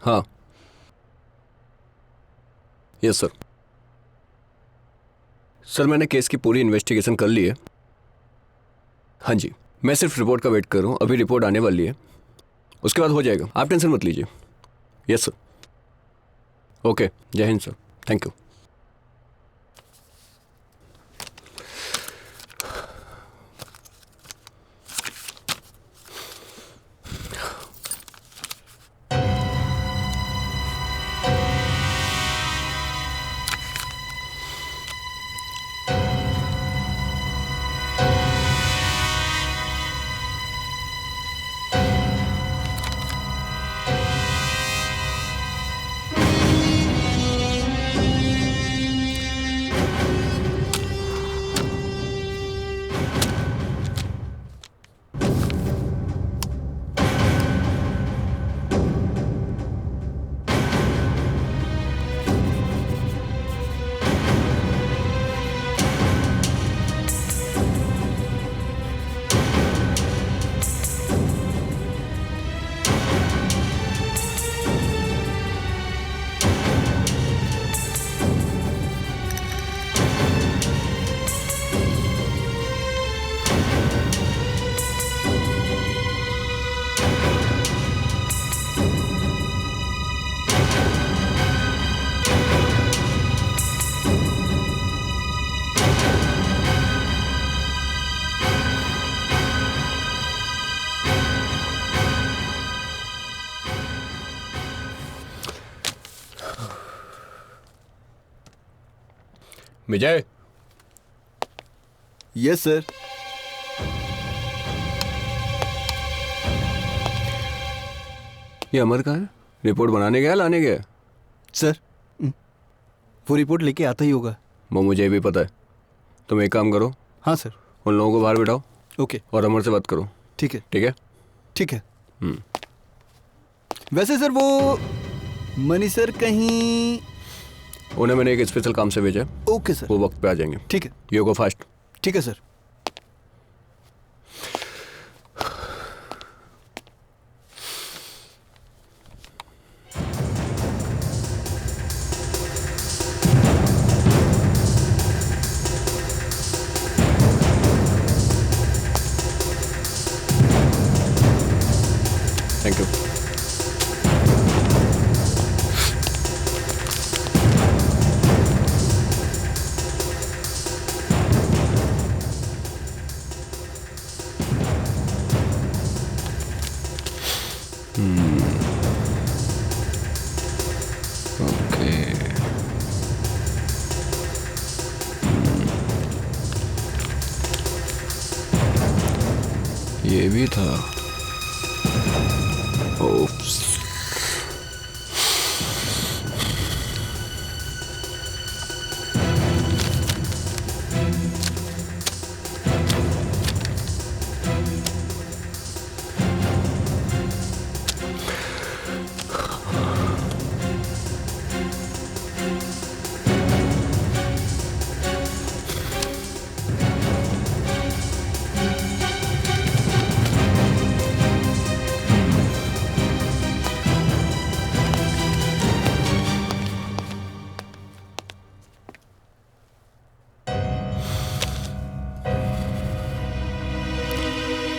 हाँ यस सर। सर मैंने केस की पूरी इन्वेस्टिगेशन कर ली है। हाँ जी, मैं सिर्फ रिपोर्ट का वेट कर रहा हूँ, अभी रिपोर्ट आने वाली है, उसके बाद हो जाएगा, आप टेंशन मत लीजिए। Yes sir. ओके, जय Hind sir, thank you. Vijay. Yes sir. ये अमर कहाँ है? रिपोर्ट बनाने गया लाने गया? सर वो रिपोर्ट लेके आता ही होगा। वो मुझे भी पता है। तुम एक काम करो। हाँ सर। उन लोगों को बाहर बिठाओ। ओके। और अमर से बात करो। ठीक है ठीक है ठीक है। वैसे सर वो मनी सर कहीं, उन्हें मैंने एक स्पेशल काम से भेजा। Okay sir. वो वक्त पे आ जाएंगे। ठीक है। You go fast. ठीक है सर। Thank you. ओके। ये भी था। ओप्स।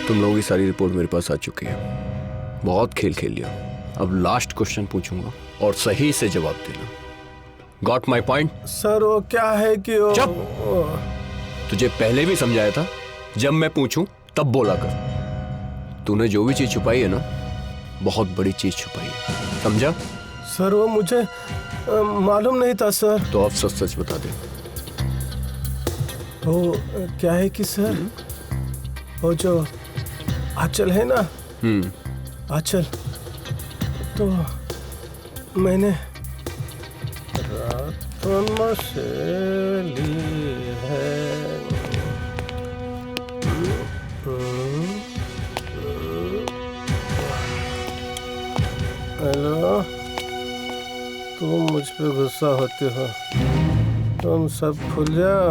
तुम लोगों की सारी रिपोर्ट मेरे पास आ चुकी है। बहुत खेल खेल लिया। अब लास्ट क्वेश्चन पूछूंगा और सही से जवाब देना। Got my point? सर वो क्या है कि वो चुप। तुझे पहले भी समझाया था, जब मैं पूछूं तब बोला कर। तूने जो भी चीज छुपाई है ना, बहुत बड़ी चीज छुपाई है, समझा? सर वो मुझे मालूम नहीं था सर। तो अब सच सच बता दे। वो क्या है कि सर, वो जो आंचल है ना, आंचल, तो मैंने रात से ली है। हेलो, तुम मुझ पे गुस्सा होते हो? तुम सब भूल जाओ,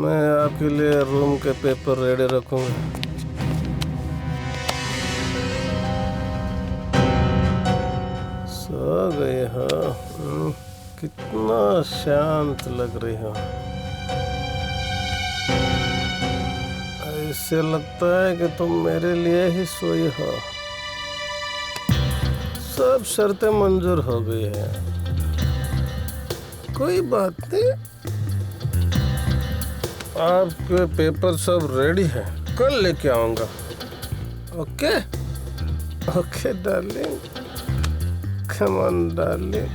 मैं आपके लिए रूम के पेपर रेडी रखूंगा। सो गए हो? कितना शांत लग रही हो। ऐसे लगता है कि तुम मेरे लिए ही सोई हो। सब शर्तें मंजूर हो गई है। कोई बात नहीं, आपके पेपर सब रेडी है, कल लेके आऊंगा। Okay okay darling, come on darling.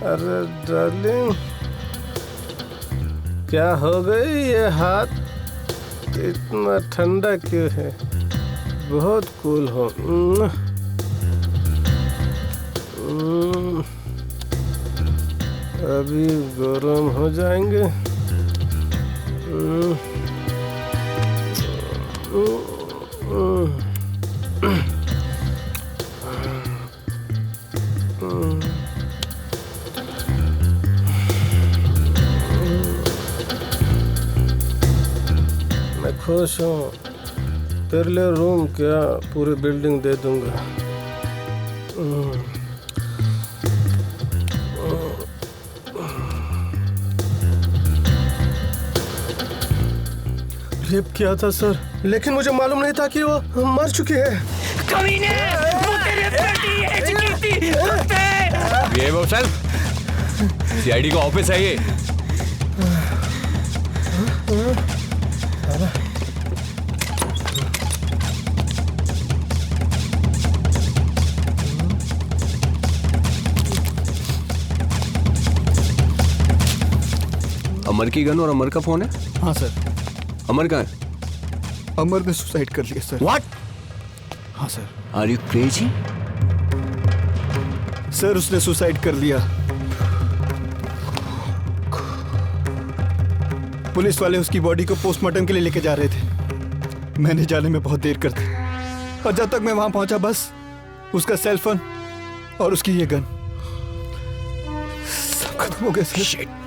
अरे डार्लिंग, क्या हो गई? ये हाथ इतना ठंडा क्यों है? बहुत कूल हो। अभी गरम हो जाएंगे। मैं खुश हूँ। तेरे लिए रूम क्या, पूरी बिल्डिंग दे दूंगा। रेप किया था सर, लेकिन मुझे मालूम नहीं था कि वो मर चुकी है। कमीने, वो तेरे बेटी है चिकीती, कुत्ते। ये वो चल, सीआईडी का ऑफिस है ये। अमर की गन और अमर का फोन है? हाँ सर। अमर कहाँ है? अमर ने सुसाइड कर लिया सर। What? हाँ sir. Are you crazy? Sir उसने सुसाइड कर लिया। पुलिस वाले उसकी बॉडी को पोस्टमार्टम के लिए लेके जा रहे थे। मैंने जाने में बहुत देर कर दी, और जब तक मैं वहां पहुंचा बस उसका सेल फोन और उसकी ये गन सब खत्म हो गए सर।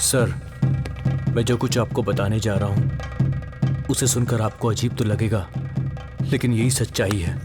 सर, मैं जो कुछ आपको बताने जा रहा हूं उसे सुनकर आपको अजीब तो लगेगा, लेकिन यही सच्चाई है।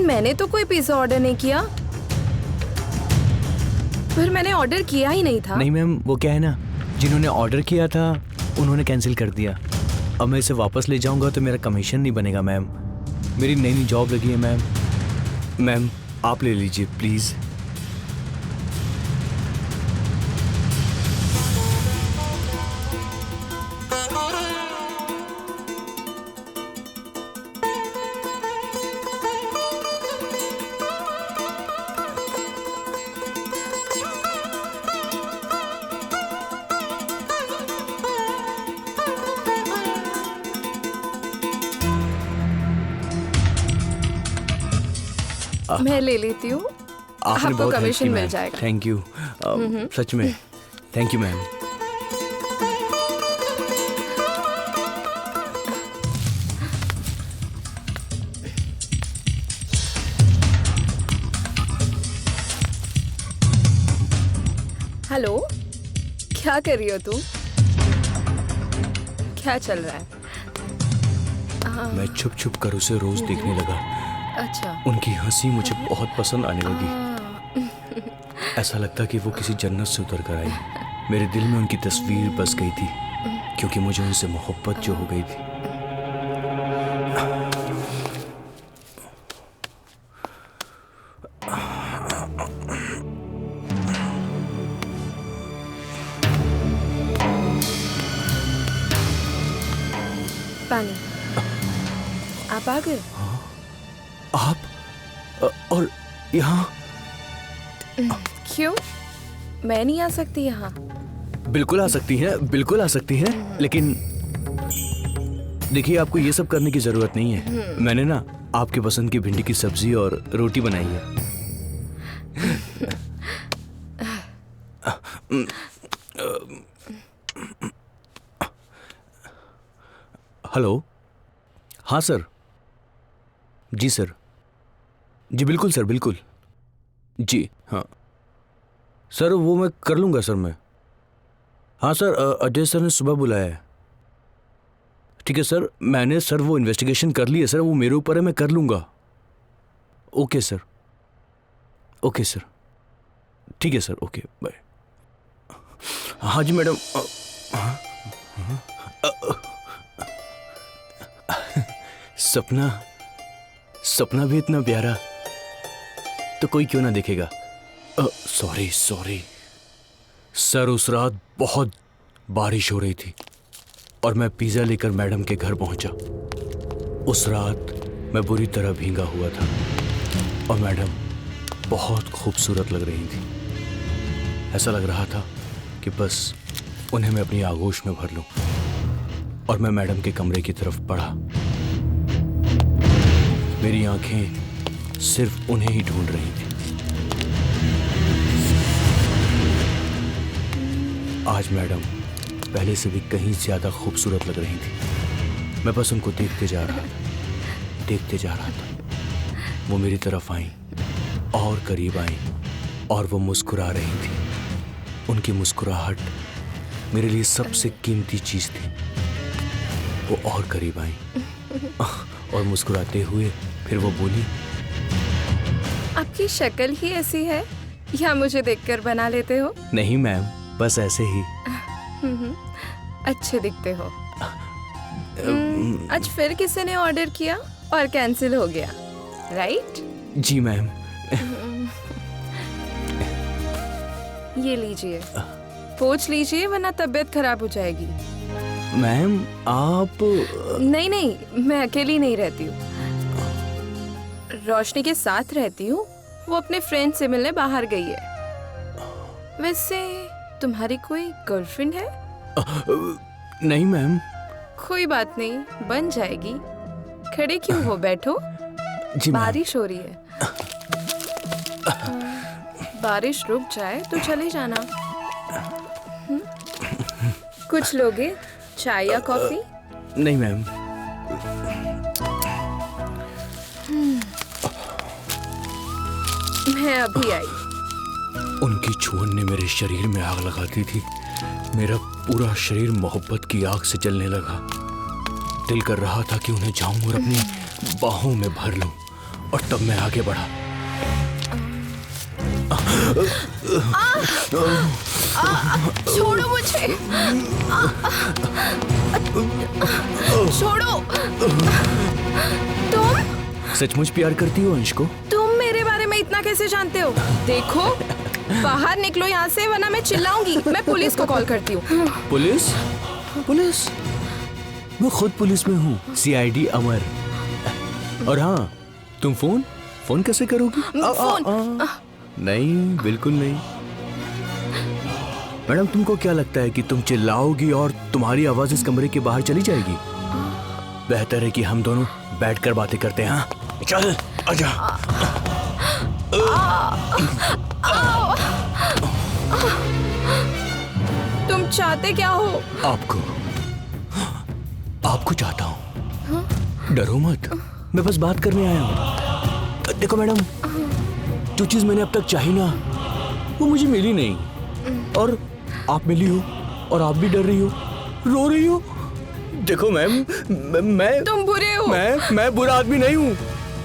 लेकिन मैंने तो कोई पिज्जा ऑर्डर नहीं किया। पर मैंने ऑर्डर किया ही नहीं था। नहीं मैम, वो क्या है ना, जिन्होंने ऑर्डर किया था उन्होंने कैंसिल कर दिया। अब मैं इसे वापस ले जाऊंगा तो मेरा कमीशन नहीं बनेगा मैम। मेरी नई नई जॉब लगी है मैम। मैम आप ले लीजिए प्लीज़। मैं ले लेती हूँ, आपको कमीशन मिल जाएगा। थैंक यू, सच में थैंक यू मैम। हेलो, क्या कर रही हो तुम? क्या चल रहा है? मैं छुप छुप कर उसे रोज देखने लगा। अच्छा। उनकी हंसी मुझे बहुत पसंद आने लगी। ऐसा लगता कि वो किसी जन्नत से उतर कर आई। मेरे दिल में उनकी तस्वीर बस गई थी, क्योंकि मुझे उनसे मोहब्बत जो हो गई थी। पानी। आप आ गए? आप और यहाँ? क्यों? मैं नहीं आ सकती यहाँ? बिल्कुल आ सकती हैं, बिल्कुल आ सकती हैं, लेकिन देखिए आपको ये सब करने की जरूरत नहीं है। मैंने ना आपके पसंद की भिंडी की सब्जी और रोटी बनाई है। हेलो, हाँ सर। जी सर, जी बिल्कुल सर, बिल्कुल जी। हाँ सर, वो मैं कर लूँगा सर। मैं हाँ सर, अजय सर ने सुबह बुलाया है। ठीक है सर, मैंने सर वो इन्वेस्टिगेशन कर ली है सर, वो मेरे ऊपर है, मैं कर लूँगा। ओके सर, ओके सर, ठीक है सर, ओके बाय। हाँ जी मैडम। सपना, सपना भी इतना प्यारा तो कोई क्यों ना देखेगा। सॉरी सॉरी सर, उस रात बहुत बारिश हो रही थी और मैं पिज़्ज़ा लेकर मैडम के घर पहुंचा। उस रात मैं बुरी तरह भीगा हुआ था और मैडम बहुत खूबसूरत लग रही थी। ऐसा लग रहा था कि बस उन्हें मैं अपनी आगोश में भर लूं। और मैं मैडम के कमरे की तरफ बढ़ा। मेरी आंखें सिर्फ उन्हें ही ढूंढ रही थी। आज मैडम पहले से भी कहीं ज्यादा खूबसूरत लग रही थी। मैं बस उनको देखते जा रहा था, देखते जा रहा था। वो मेरी तरफ आई और करीब आई और वो मुस्कुरा रही थी। उनकी मुस्कुराहट मेरे लिए सबसे कीमती चीज थी। वो और करीब आई और मुस्कुराते हुए फिर वो बोली, आपकी शक्ल ही ऐसी है या मुझे देखकर बना लेते हो? नहीं मैम, बस ऐसे ही। अच्छे दिखते हो। आज फिर किसी ने ऑर्डर किया और कैंसिल हो गया, राइट? जी मैम। ये लीजिए, पोंछ लीजिए वरना तबीयत खराब हो जाएगी। मैम आप? नहीं नहीं, मैं अकेली नहीं रहती हूँ, रोशनी के साथ रहती हूँ। वो अपने फ्रेंड से मिलने बाहर गई है। वैसे तुम्हारी कोई गर्लफ्रेंड है? नहीं मैम। कोई बात नहीं, बन जाएगी। खड़े क्यों हो, बैठो। जी बारिश हो रही है। बारिश रुक जाए तो चले जाना। कुछ लोगे चाय या कॉफी? नहीं मैम। मैं अभी आई। उनकी छुअन ने मेरे शरीर में आग लगा दी थी। मेरा पूरा शरीर मोहब्बत की आग से जलने लगा। दिल कर रहा था कि उन्हें जाऊं और अपनी बाहों में भर लूं और तब मैं आगे बढ़ा। छोड़ो मुझे, छोड़ो। तुम सचमुच प्यार करती हो अंश को? तुम मेरे बारे में इतना कैसे जानते हो? देखो, बाहर निकलो यहाँ से वरना मैं चिल्लाऊंगी। मैं पुलिस को कॉल करती हूँ। पुलिस? पुलिस? मैं खुद पुलिस में हूँ, CID अमर। और हाँ, तुम फोन कैसे करोगी? फोन? नहीं, बिल्कुल नहीं। मैडम, तुमको क्या लगता है कि तुम चिल्लाओगी और तुम्हारी आवाज इस कमरे के बाहर चली जाएगी? बेहतर है कि हम दोनों बैठकर बातें करते हैं। हाँ, चल आजा। तुम चाहते क्या हो? आपको चाहता हूँ। डरो मत, मैं बस बात करने आया हूँ। देखो मैडम, जो चीज मैंने अब तक चाही ना, वो मुझे मिली नहीं। और आप मिली हो और आप भी डर रही हो, रो रही हो। देखो मैम, मैं तुम बुरे हो। मैं बुरा आदमी नहीं हूँ।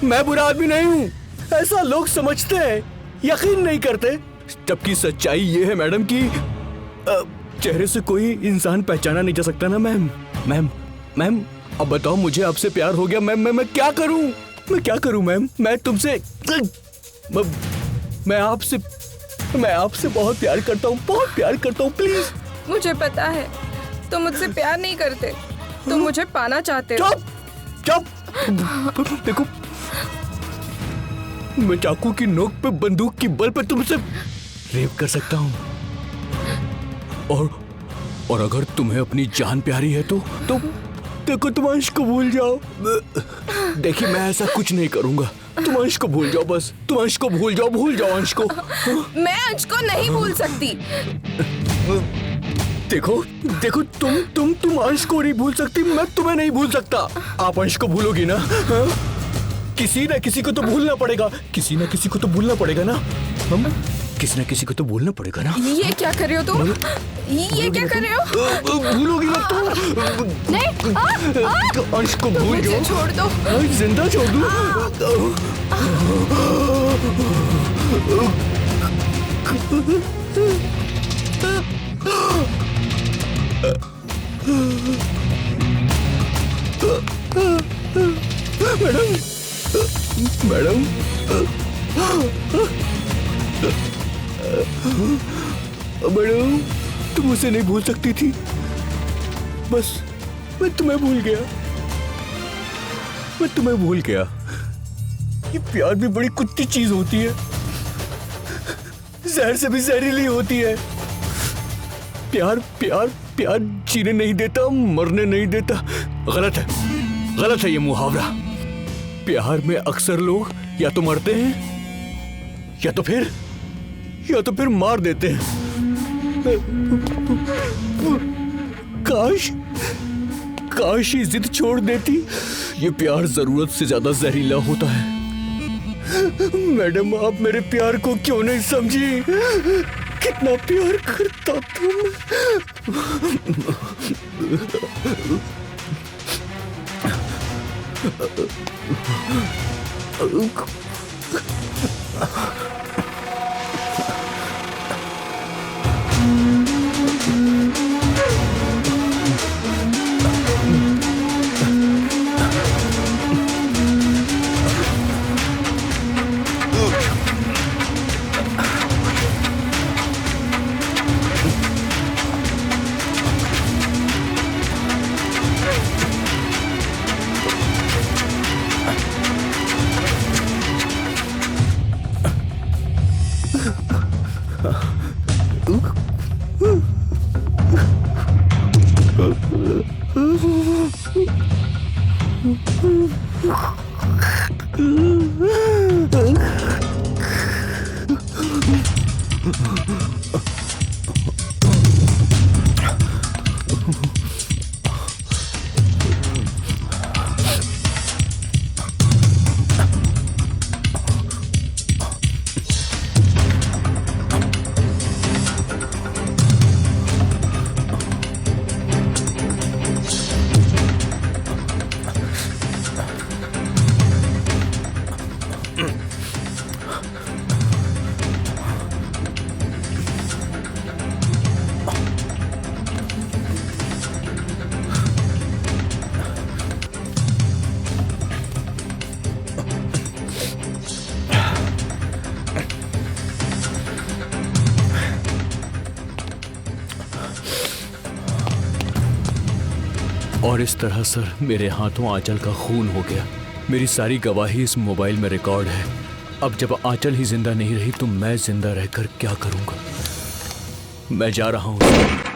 मैं बुरा आदमी नहीं हूँ। ऐसा लोग समझते हैं, यकीन नहीं करते। जबकि सच्चाई ये है मैडम कि चेहरे से कोई इंसान पहचाना नहीं जा सकता ना मैम। मैम, अब बताओ, मुझे आपसे प्यार हो गया। मैं क्या करूं? मैं क्या करूं मैम? मैं तुमसे, मैं आपसे बहुत प्यार करता हूँ, बहुत प्यार करता हूँ। प्लीज। मुझे पता है तुम मुझसे प्यार नहीं करते, तुम मुझे पाना चाहते हो। चुप। देखो, मैं चाकू की नोक पे बंदूक की बल पे तुमसे रेप कर सकता हूँ। और अगर तुम्हें अपनी जान प्यारी है तो देखो, तुम अंश को भूल जाओ। देखिए, मैं ऐसा कुछ नहीं करूंगा। तुम अंश को भूल जाओ, बस तुम अंश को भूल जाओ अंश को। मैं अंश को नहीं भूल सकती। देखो, तुम अंश को नहीं भूल सकती, मैं तुम्हें नहीं भूल सकता। आप अंश को भूलोगी ना? किसी न किसी को तो भूलना पड़ेगा। किसी न किसी को तो भूलना पड़ेगा ना? किसी न किसी को तो भूलना पड़ेगा ना? ये क्या कर रहे हो तुम? ये क्या कर रहे हो? भूलोगी मत तुम। नहीं, अंश को भूल जाओ। छोड़ दो। जिंदा छोड़ दो। मैडम, तुम उसे नहीं भूल सकती थी। बस मैं तुम्हें भूल गया। ये प्यार भी बड़ी कुत्ती चीज होती है, जहर से भी जहरीली होती है। प्यार जीने नहीं देता, मरने नहीं देता। गलत है ये मुहावरा। प्यार में अक्सर लोग या तो मरते हैं या तो फिर मार देते हैं। काश ये जिद छोड़ देती। ये प्यार जरूरत से ज्यादा जहरीला होता है। मैडम, आप मेरे प्यार को क्यों नहीं समझी? कितना प्यार करता था और इस तरह सर मेरे हाथों आंचल का खून हो गया। मेरी सारी गवाही इस मोबाइल में रिकॉर्ड है। अब जब आंचल ही जिंदा नहीं रही तो मैं जिंदा रहकर क्या करूंगा? मैं जा रहा हूं सर।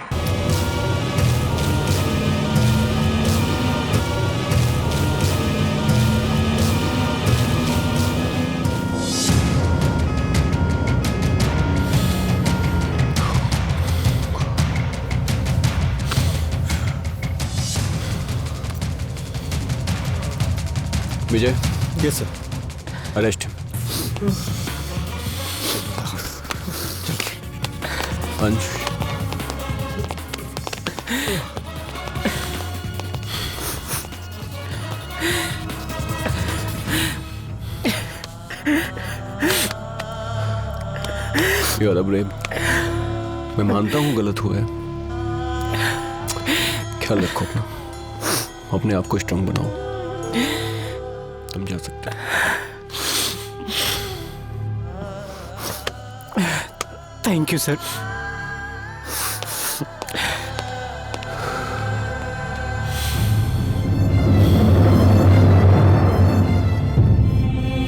विजय, यस सर। अरेस्ट। अंश, यू आर ब्रेव। मैं मानता हूँ गलत हुआ है। ख्याल रखो अपना, अपने आप को स्ट्रांग बनाओ। तुम जा सकते हो। Thank you sir.